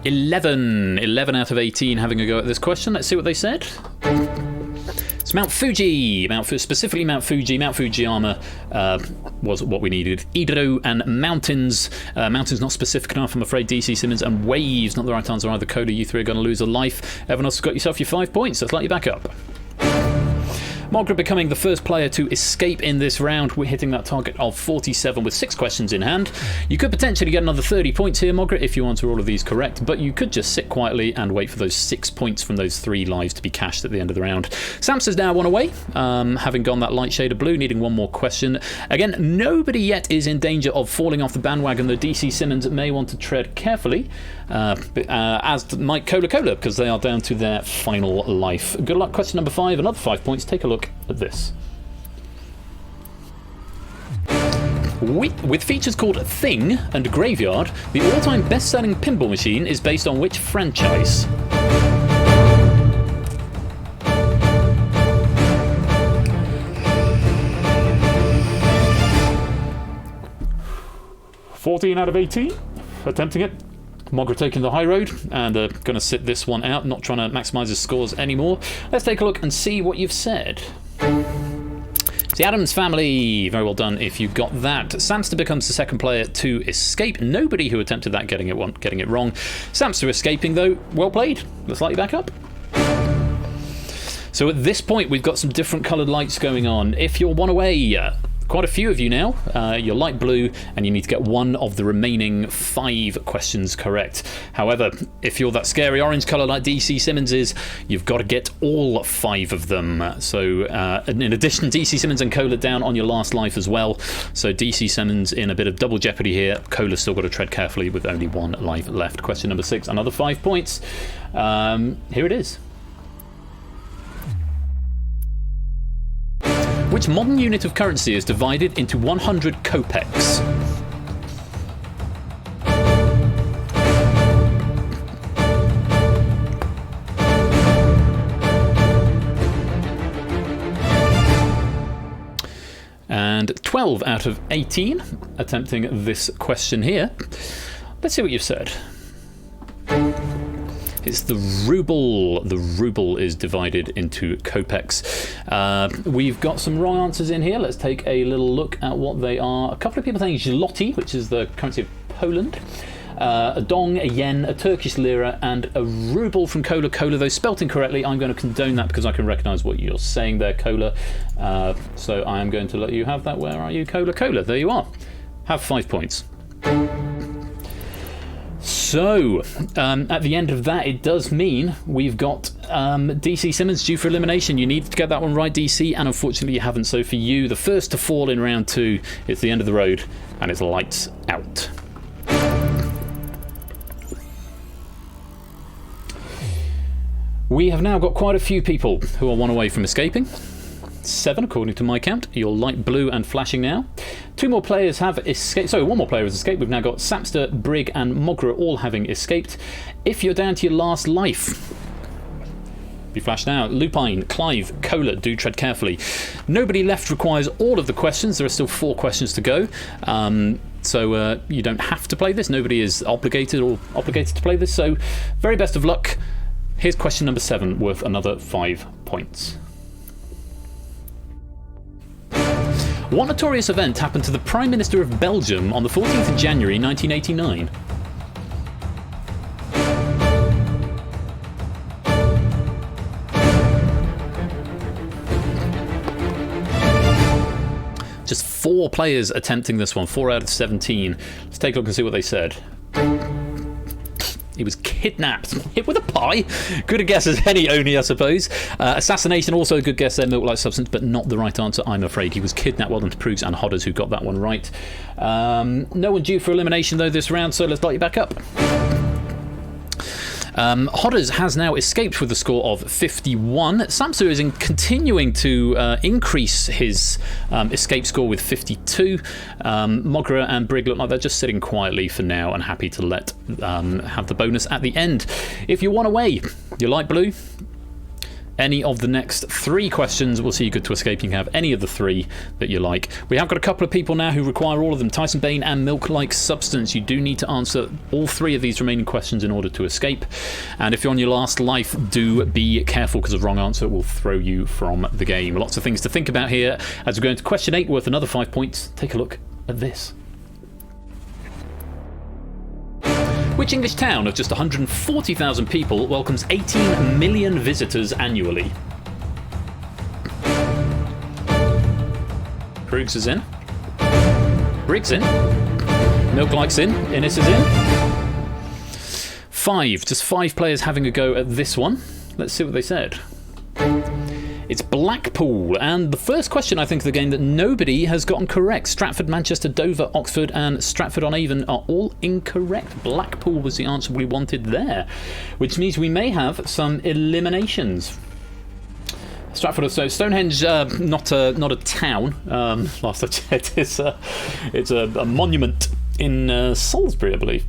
Eleven out of 18 having a go at this question. Let's see what they said. It's Mount Fuji, specifically Mount Fuji. Mount Fujiyama was what we needed. Idaro and mountains. Mountains not specific enough, I'm afraid. DC Simmons and waves, not the right answer either. Coda, you 3 are going to lose a life. Everyone else has got yourself your 5 points. Let's light you back up. Mogra becoming the first player to escape in this round. We're hitting that target of 47 with 6 questions in hand. You could potentially get another 30 points here, Mogra, if you answer all of these correct, but you could just sit quietly and wait for those 6 points from those 3 lives to be cashed at the end of the round. Samps is now 1 away, having gone that light shade of blue, needing 1 more question. Again, nobody yet is in danger of falling off the bandwagon, though DC Simmons may want to tread carefully, as might Cola, because they are down to their final life. Good luck. Question number 5, another 5 points. Take a look at this. With features called Thing and Graveyard, the all-time best-selling pinball machine is based on which franchise? "14 out of 18 attempting it." Mogra taking the high road and going to sit this one out, not trying to maximise his scores anymore. Let's take a look and see what you've said. It's the Addams Family. Very well done if you got that. Samster becomes the second player to escape. Nobody who attempted that getting it wrong. Samster escaping though. Well played. Let's light you back up. So at this point we've got some different coloured lights going on. If you're 1 away, quite a few of you now. You're light blue, and you need to get 1 of the remaining 5 questions correct. However, if you're that scary orange colour like DC Simmons is, you've got to get all 5 of them. So, in addition, DC Simmons and Cola down on your last life as well. So DC Simmons in a bit of double jeopardy here. Cola's still got to tread carefully with only 1 life left. Question number 6, another 5 points. Here it is. Which modern unit of currency is divided into 100 kopecks? And 12 out of 18 attempting this question here. Let's see what you've said. It's the ruble. The ruble is divided into kopecks. We've got some wrong answers in here. Let's take a little look at what they are. A couple of people saying zloty, which is the currency of Poland. A dong, a yen, a Turkish lira, and a ruble from Cola. Cola, though spelt incorrectly, I'm going to condone that because I can recognise what you're saying there, Cola. So I am going to let you have that. Where are you, Cola? Cola, there you are. Have 5 points. So, at the end of that, it does mean we've got DC Simmons due for elimination. You need to get that one right, DC, and unfortunately you haven't. So for you, the first to fall in round 2, it's the end of the road, and it's lights out. We have now got quite a few people who are one away from escaping. 7 according to my count. You're light blue and flashing now. 2 more players have escaped. Sorry, 1 more player has escaped. We've now got Sapster, Brig and Mogra all having escaped. If you're down to your last life, be flashed now. Lupine, Clive, Cola, do tread carefully. Nobody left requires all of the questions. There are still 4 questions to go. So you don't have to play this. Nobody is obligated to play this. So very best of luck. Here's question number 7, worth another 5 points. What notorious event happened to the Prime Minister of Belgium on the 14th of January 1989? Just 4 players attempting this one, 4 out of 17. Let's take a look and see what they said. He was kidnapped. Hit with a pie. Good a guess as any, Oni, I suppose. Assassination, also a good guess there. Milk-like substance, but not the right answer, I'm afraid. He was kidnapped. Well done to Prugs and Hodders who got that one right. No one due for elimination, though, this round, so let's light you back up. Hodders has now escaped with a score of 51. Samsu is continuing to increase his escape score with 52. Mogra and Brig look like they're just sitting quietly for now and happy to let have the bonus at the end. If you want away, you're light blue. Any of the next 3 questions will see you good to escape. You can have any of the 3 that you like. We have got a couple of people now who require all of them. Tyson Bane and Milk-like substance. You do need to answer all 3 of these remaining questions in order to escape. And if you're on your last life, do be careful because a wrong answer will throw you from the game. Lots of things to think about here. As we go into question 8, worth another 5 points, take a look at this. Which English town of just 140,000 people welcomes 18 million visitors annually? Prugs is in. Briggs in. Milk-like's in. Innes is in. 5. Just 5 players having a go at this one. Let's see what they said. It's Blackpool, and the first question, I think, of the game that nobody has gotten correct. Stratford, Manchester, Dover, Oxford and Stratford-on-Avon are all incorrect. Blackpool was the answer we wanted there, which means we may have some eliminations. Stratford, so Stonehenge, not a town. Last I checked, it's a monument in Salisbury, I believe.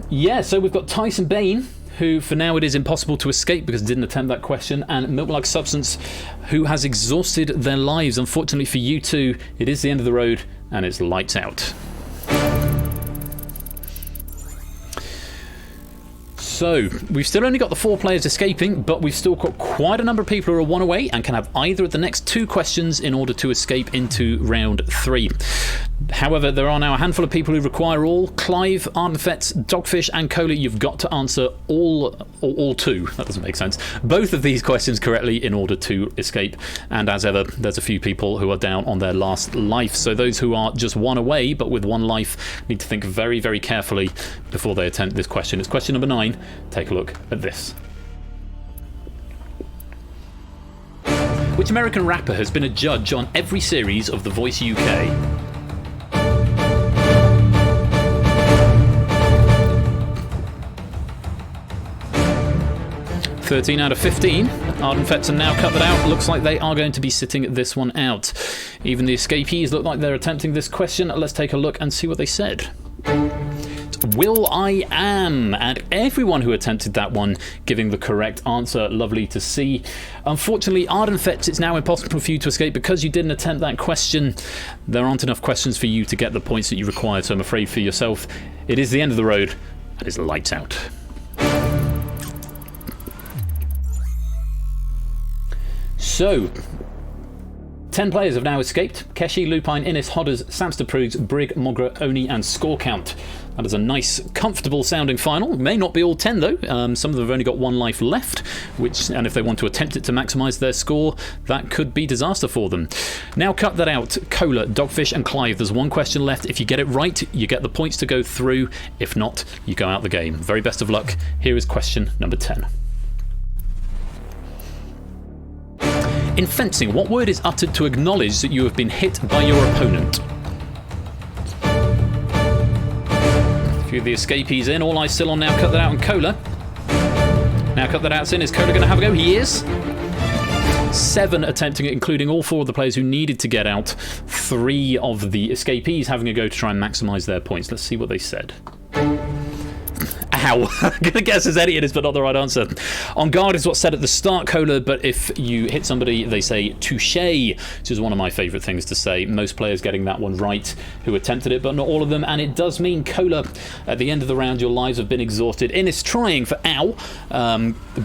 Yeah, so we've got Tyson Bane, who for now it is impossible to escape because didn't attempt that question, and Milk-like substance, who has exhausted their lives. Unfortunately for you two, it is the end of the road and it's lights out. So, we've still only got the 4 players escaping, but we've still got quite a number of people who are 1 away and can have either of the next 2 questions in order to escape into round 3. However, there are now a handful of people who require all. Clive, Ardenfetz, Dogfish and Cola, you've got to answer all 2. That doesn't make sense. Both of these questions correctly in order to escape. And as ever, there's a few people who are down on their last life. So those who are just 1 away, but with 1 life, need to think very, very carefully before they attempt this question. It's question number 9. Take a look at this. Which American rapper has been a judge on every series of The Voice UK? "13 out of 15. Ardenfetz now cut that out. Looks like they are going to be sitting this one out. Even the escapees look like they're attempting this question. Let's take a look and see what they said. Will I Am, and everyone who attempted that one giving the correct answer. Lovely to see. Unfortunately, Ardenfetz, it's now impossible for you to escape because you didn't attempt that question. There aren't enough questions for you to get the points that you required, so I'm afraid for yourself, it is the end of the road and it's lights out. So, 10 players have now escaped. Keshi, Lupine, Innes, Hodders, Samster, Prugs, Brig, Mogra, Oni and score count. That is a nice, comfortable sounding final. It may not be all 10 though. Some of them have only got 1 life left, and if they want to attempt it to maximise their score, that could be disaster for them. Now cut that out. Cola, Dogfish and Clive. There's 1 question left. If you get it right, you get the points to go through. If not, you go out the game. Very best of luck. Here is question number 10. In fencing, what word is uttered to acknowledge that you have been hit by your opponent? A few of the escapees in. All eyes still on now. Cut that out. And Cola. Now cut that out, Sin. Is Cola going to have a go? He is. 7 attempting it, including all 4 of the players who needed to get out. 3 of the escapees having a go to try and maximise their points. Let's see what they said. Ow. I'm going to guess as any it is, but not the right answer. On guard is what's said at the start, Cola, but if you hit somebody, they say touche, which is one of my favourite things to say. Most players getting that one right who attempted it, but not all of them, and it does mean, Cola, at the end of the round, your lives have been exhausted. Innis trying for ow,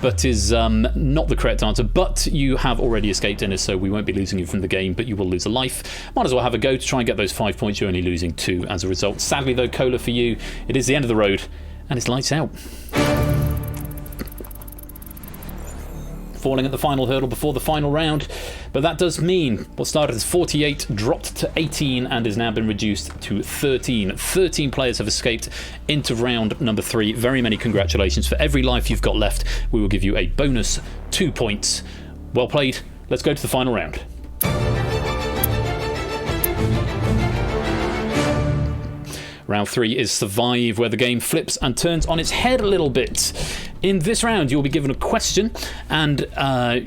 but is not the correct answer, but you have already escaped, Innis, so we won't be losing you from the game, but you will lose a life. Might as well have a go to try and get those 5 points. You're only losing 2 as a result. Sadly, though, Cola, for you, it is the end of the road. And it's lights out. Falling at the final hurdle before the final round. But that does mean what started as 48 dropped to 18 and has now been reduced to 13. 13 players have escaped into round number 3. Very many congratulations. For every life you've got left, we will give you a bonus 2 points. Well played. Let's go to the final round. Round 3 is Survive, where the game flips and turns on its head a little bit. In this round, you'll be given a question, and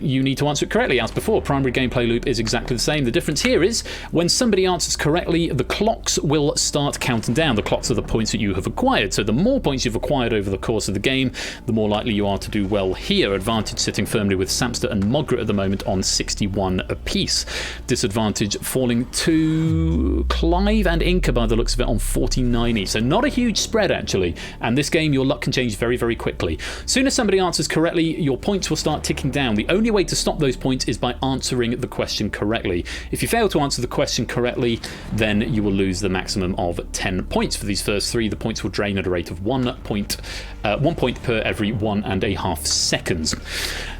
you need to answer it correctly. As before, primary gameplay loop is exactly the same. The difference here is, when somebody answers correctly, the clocks will start counting down. The clocks are the points that you have acquired. So the more points you've acquired over the course of the game, the more likely you are to do well here. Advantage sitting firmly with Samster and Mogra at the moment on 61 apiece. Disadvantage falling to Clive and Inca, by the looks of it, on 49 each. So not a huge spread, actually. And this game, your luck can change very, very quickly. Soon as somebody answers correctly, your points will start ticking down. The only way to stop those points is by answering the question correctly. If you fail to answer the question correctly, then you will lose the maximum of 10 points. For these first 3, the points will drain at a rate of 1 point per every 1.5 seconds.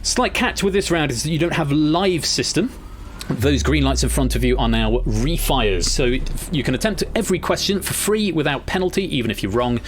Slight catch with this round is that you don't have a live system. Those green lights in front of you are now refires, so you can attempt every question for free without penalty, even if you're wrong.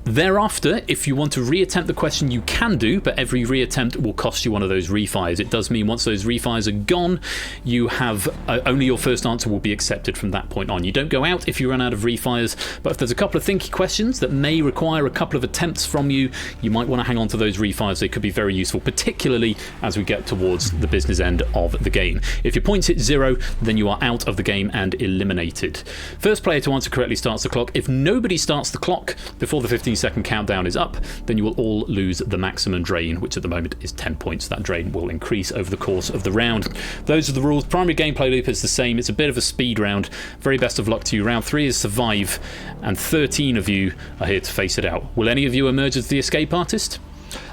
Thereafter, if you want to reattempt the question, you can do, but every reattempt will cost you one of those refires. It does mean once those refires are gone, you have only your first answer will be accepted from that point on. You don't go out if you run out of refires, but if there's a couple of thinky questions that may require a couple of attempts from you, you might want to hang on to those refires. They could be very useful, particularly as we get towards the business end of the game. If your points hit 0, then you are out of the game and eliminated. First player to answer correctly starts the clock. If nobody starts the clock before the 15-second countdown is up, then you will all lose the maximum drain, which at the moment is 10 points. That drain will increase over the course of the round. Those are the rules. Primary gameplay loop is the same. It's a bit of a speed round. Very best of luck to you. Round 3 is Survive, and 13 of you are here to face it out. Will any of you emerge as the escape artist?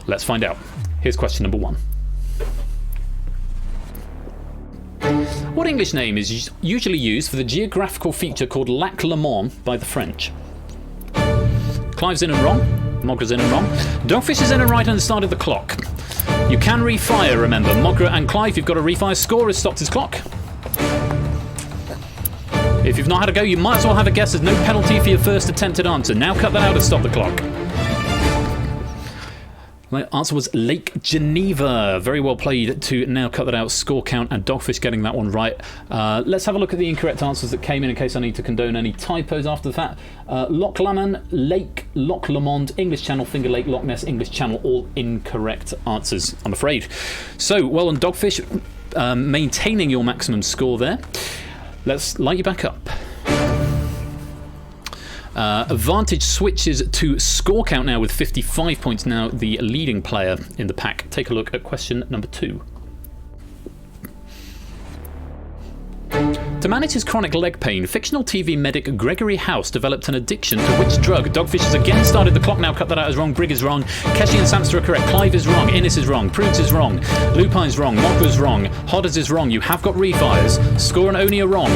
Let's find out. Here's question number 1. What English name is usually used for the geographical feature called Lac Le Mans by the French? Clive's in and wrong. Mogra's in and wrong. Dogfish is in and right on the start of the clock. You can refire, remember. Mogra and Clive, you've got a refire. Score has stopped his clock. If you've not had a go, you might as well have a guess. There's no penalty for your first attempted answer. Now cut that out and stop the clock. My answer was Lake Geneva. Very well played to now cut that out. Score count and Dogfish getting that one right. Let's have a look at the incorrect answers that came in case I need to condone any typos after the fact. Loch Lomond, Lake, Loch Lomond, English Channel, Finger Lake, Loch Ness, English Channel, all incorrect answers, I'm afraid. So, well done, Dogfish, maintaining your maximum score there. Let's light you back up. Advantage switches to score count now with 55 points, now the leading player in the pack. Take a look at question number 2. To manage his chronic leg pain, fictional TV medic Gregory House developed an addiction to which drug? Dogfish has again started the clock now. Cut that out as wrong. Brig is wrong. Keshi and Samster are correct. Clive is wrong. Innis is wrong. Prudes is wrong. Lupine's wrong. Mogra's wrong. Hodders is wrong. You have got refires. Score and Oni are wrong.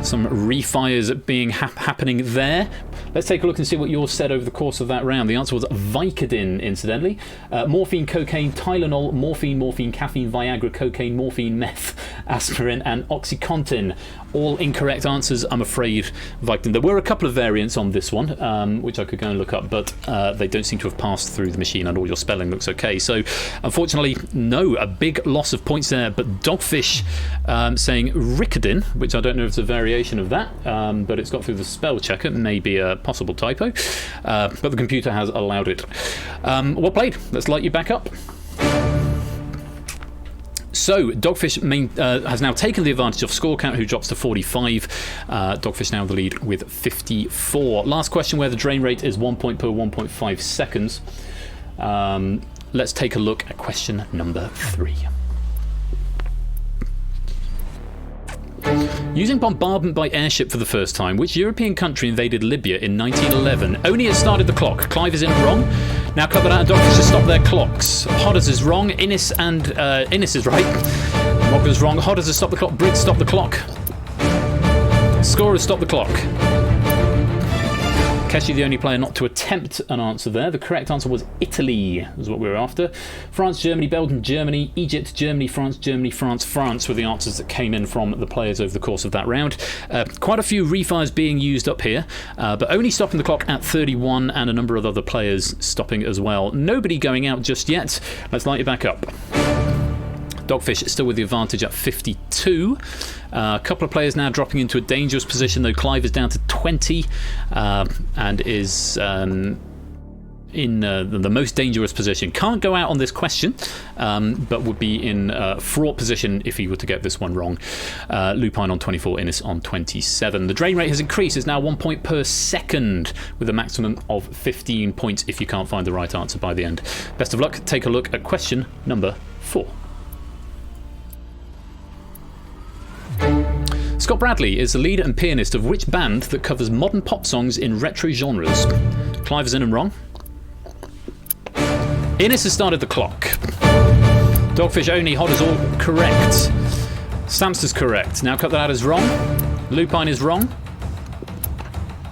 Some refires being happening there. Let's take a look and see what yours said over the course of that round. The answer was Vicodin, incidentally. Morphine, cocaine, Tylenol, morphine, caffeine, Viagra, cocaine, morphine, meth, aspirin, and Oxycontin. All incorrect answers, I'm afraid, Vicodin. There were a couple of variants on this one, which I could go and look up, but they don't seem to have passed through the machine, and all your spelling looks okay. So, unfortunately, no, a big loss of points there. But Dogfish saying Ricodin, which I don't know if it's a variation of that, but it's got through the spell checker. Maybe a possible typo, but the computer has allowed it. Well played. Let's light you back up. So, Dogfish has now taken the advantage of score count, who drops to 45. Dogfish now in the lead with 54. Last question, where the drain rate is 1 point per 1.5 seconds. Let's take a look at question number 3. Using bombardment by airship for the first time, which European country invaded Libya in 1911? Oni has started the clock. Clive is in wrong. Now cut that out and Dogfish to stop their clocks. Hodders is wrong. Innes is right. Mogler's wrong. Hodders has stopped the clock. Briggs stopped the clock. Scorers stopped the clock. Keshi, the only player not to attempt an answer there. The correct answer was Italy, is what we were after. France, Germany, Belgium, Germany, Egypt, Germany, France, France were the answers that came in from the players over the course of that round. Quite a few refires being used up here, but only stopping the clock at 31 and a number of other players stopping as well. Nobody going out just yet. Let's light it back up. Dogfish is still with the advantage at 52. A couple of players now dropping into a dangerous position, though. Clive is down to 20 and is in the most dangerous position. Can't go out on this question, but would be in a fraught position if he were to get this one wrong. Lupine on 24, Innes on 27. The drain rate has increased. It's now 1 point per second with a maximum of 15 points if you can't find the right answer by the end. Best of luck. Take a look at question number 4. Scott Bradley is the leader and pianist of which band that covers modern pop songs in retro genres? Clive is in and wrong. Innes has started the clock. Dogfish, Oni, Hod is all correct. Stamps is correct. Now cut that out as wrong. Lupine is wrong.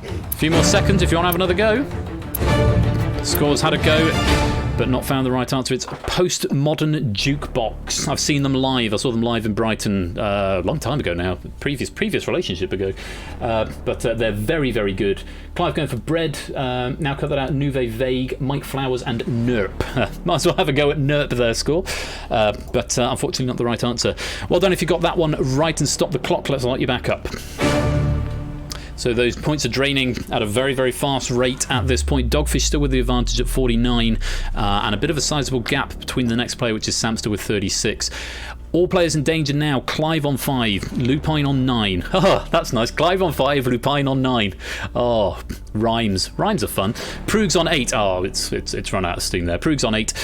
A few more seconds if you want to have another go. Scores had a go, but not found the right answer. It's a postmodern jukebox. I've seen them live. I saw them live in Brighton a long time ago now, previous relationship ago. But they're very, very good. Clive going for Bread. Now cut that out. Nouvelle Vague, Mike Flowers, and Nerp. Might as well have a go at Nerp there, score. But unfortunately, not the right answer. Well done if you got that one right and stopped the clock. Let's light you back up. So those points are draining at a very, very fast rate at this point. Dogfish still with the advantage at 49, and a bit of a sizable gap between the next player, which is Samster with 36. All players in danger now. Clive on 5, Lupine on 9. Oh, that's nice. Clive on 5, Lupine on 9. Oh, rhymes. Rhymes are fun. Prug's on 8. Oh, it's run out of steam there. Prug's on 8.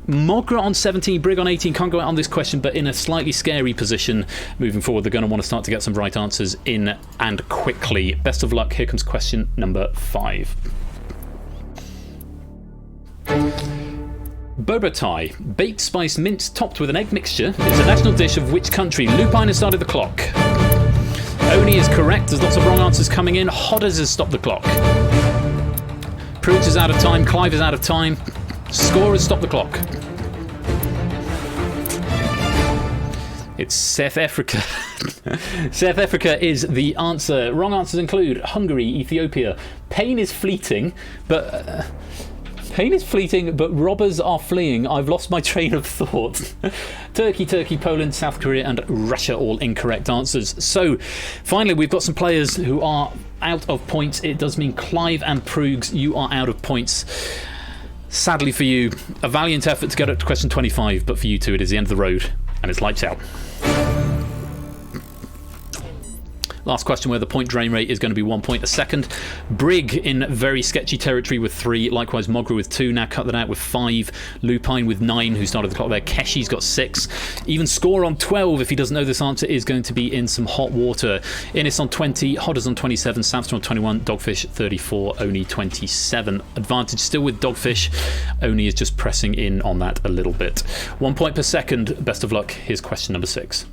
Mogra on 17, Brig on 18. Can't go out on this question, but in a slightly scary position moving forward. They're going to want to start to get some right answers in and quickly. Best of luck. Here comes question number 5. Boba Thai, baked spice mince topped with an egg mixture, is a national dish of which country? Lupine has started the clock. Oni is correct. There's lots of wrong answers coming in. Hodders has stopped the clock. Prudes is out of time. Clive is out of time. Scorers stop the clock. It's South Africa. South Africa is the answer. Wrong answers include Hungary, Ethiopia. Pain is fleeting, but robbers are fleeing. I've lost my train of thought. Turkey, Poland, South Korea, and Russia, all incorrect answers. So, finally, we've got some players who are out of points. It does mean Clive and Prugs, you are out of points. Sadly for you, a valiant effort to get up to question 25, but for you two, it is the end of the road, and it's lights out. Last question, where the point drain rate is going to be 1 point a second. Brig in very sketchy territory with 3. Likewise, Mogra with 2. Now cut that out with 5. Lupine with 9, who started the clock there. Keshi's got 6. Even Score on 12, if he doesn't know this answer, is going to be in some hot water. Innes on 20. Hodders on 27. Samster on 21. Dogfish 34. Oni 27. Advantage still with Dogfish. Oni is just pressing in on that a little bit. 1 point per second. Best of luck. Here's question number 6.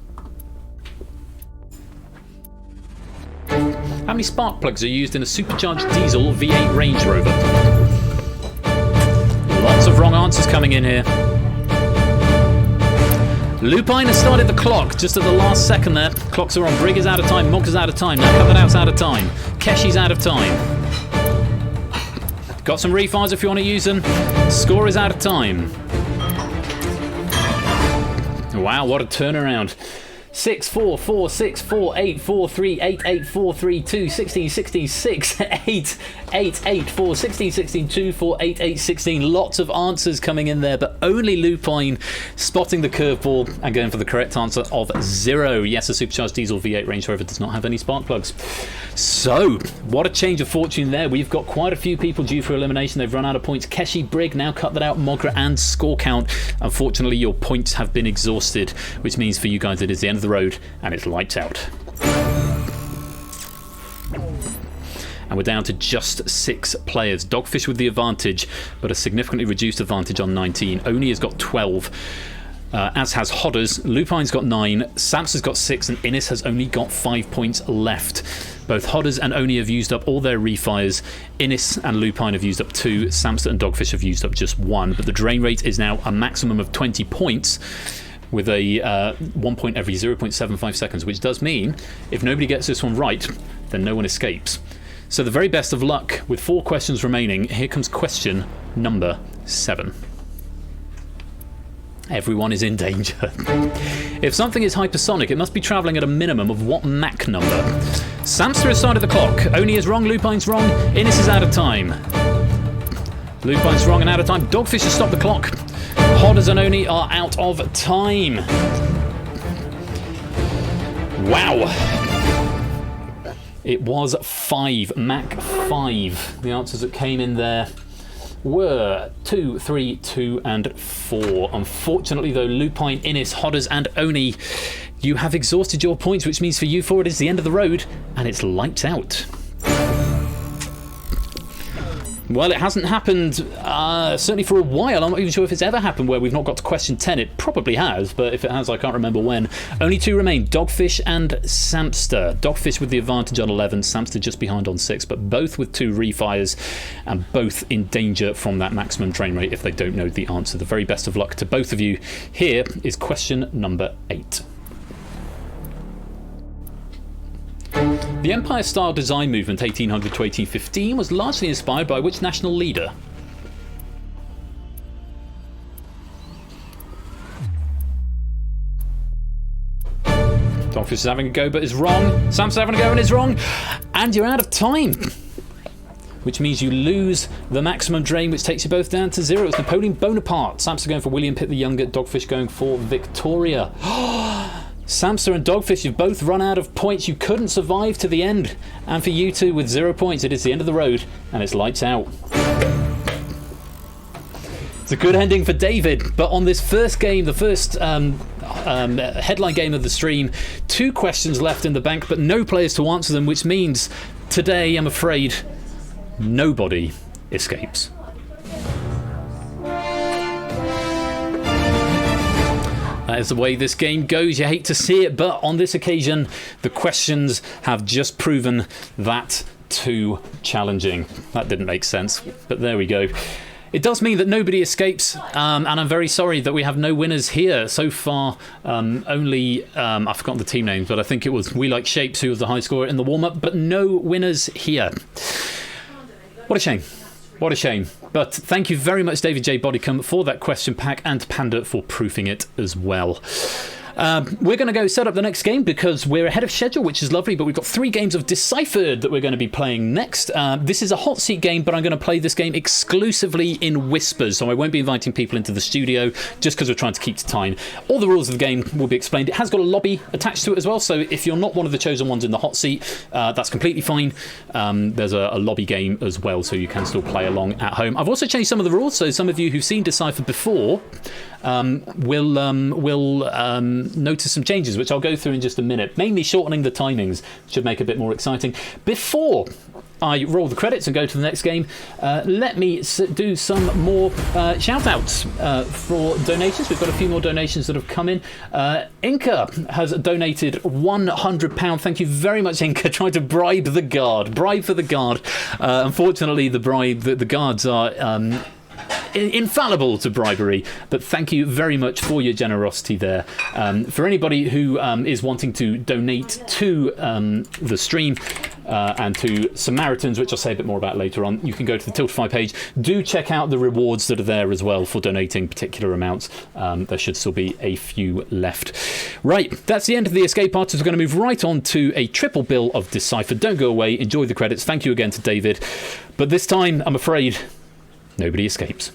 How many spark plugs are used in a supercharged diesel V8 Range Rover? Lots of wrong answers coming in here. Lupine has started the clock just at the last second there. Clocks are on. Brig is out of time. Mog's out of time. Now Cut That Out's out of time. Keshi's out of time. Got some refires if you want to use them. Score is out of time. Wow, what a turnaround. 6 4 4 6 4 8 4 3 8 8 4 3 2 16 16 6 8 8 8 4 16 16 2 4 8 8 16. Lots of answers coming in there, but only Lupine spotting the curveball and going for the correct answer of 0. Yes, a supercharged diesel V8 Range Rover does not have any spark plugs. So what a change of fortune there. We've got quite a few people due for elimination. They've run out of points. Keshi, Brigg now cut that out, Mogra and Score Count. Unfortunately, your points have been exhausted, which means for you guys it is the end of the road and it's lights out. And we're down to just 6 players. Dogfish with the advantage, but a significantly reduced advantage on 19. Oni has got 12, as has Hodders. Lupine's got 9, Samster's got 6, and Innis has only got 5 points left. Both Hodders and Oni have used up all their refires. Innis and Lupine have used up 2. Samster and Dogfish have used up just 1. But the drain rate is now a maximum of 20 points, with a 1 point every 0.75 seconds, which does mean if nobody gets this one right, then no one escapes. So the very best of luck with 4 questions remaining. Here comes question number 7. Everyone is in danger. If something is hypersonic, it must be travelling at a minimum of what Mach number? Samster has started the clock. Oni is wrong, Lupine's wrong, Innis is out of time. Lupine's wrong and out of time. Dogfish has stopped the clock. Hodders and Oni are out of time. Wow. It was 5, Mach 5. The answers that came in there were 2, 3, 2 and 4. Unfortunately though, Lupine, Innis, Hodders and Oni, you have exhausted your points, which means for you 4 it is the end of the road and it's lights out. Well, it hasn't happened, certainly for a while. I'm not even sure if it's ever happened where we've not got to question 10. It probably has, but if it has, I can't remember when. Only 2 remain, Dogfish and Samster. Dogfish with the advantage on 11, Samster just behind on 6, but both with 2 refires and both in danger from that maximum drain rate if they don't know the answer. The very best of luck to both of you. Here is question number 8. The Empire-style design movement 1800 to 1815 was largely inspired by which national leader? Dogfish is having a go but is wrong. Sam's having a go and is wrong. And you're out of time. Which means you lose the maximum drain, which takes you both down to 0. It's Napoleon Bonaparte. Samster going for William Pitt the Younger. Dogfish going for Victoria. Samster and Dogfish, you've both run out of points. You couldn't survive to the end. And for you two with 0 points, it is the end of the road and it's lights out. It's a good ending for David, but on this first game, the first headline game of the stream, 2 questions left in the bank, but no players to answer them, which means today, I'm afraid, nobody escapes. That is the way this game goes. You hate to see it, but on this occasion, the questions have just proven that too challenging. That didn't make sense, but there we go. It does mean that nobody escapes, and I'm very sorry that we have no winners here. So far, only, I've forgotten the team names, but I think it was We Like Shapes who was the high scorer in the warm-up, but no winners here. What a shame. What a shame. But thank you very much, David J. Bodycomb, for that question pack, and Panda for proofing it as well. We're going to go set up the next game because we're ahead of schedule, which is lovely, but we've got 3 games of Deciphered that we're going to be playing next. This is a hot seat game, but I'm going to play this game exclusively in whispers, so I won't be inviting people into the studio just because we're trying to keep to time. All the rules of the game will be explained. It has got a lobby attached to it as well, so if you're not one of the chosen ones in the hot seat, that's completely fine. There's a lobby game as well, so you can still play along at home. I've also changed some of the rules, so some of you who've seen Deciphered before will notice some changes, which I'll go through in just a minute. Mainly shortening the timings should make it a bit more exciting. Before I roll the credits and go to the next game, let me do some more shout outs for donations. We've got a few more donations that have come in. Inca has donated £100. Thank you very much, Inca. Trying to bribe the guard. Bribe for the guard. Unfortunately, the guards are infallible to bribery, but thank you very much for your generosity there. For anybody who is wanting to donate to the stream, and to Samaritans, which I'll say a bit more about later on. You can go to the Tiltify page. Do check out the rewards that are there as well for donating particular amounts. There should still be a few left. Right, that's the end of the escape artist. We're going to move right on to a triple bill of Deciphered. Don't go away. Enjoy the credits. Thank you again to David. But this time, I'm afraid, nobody escapes.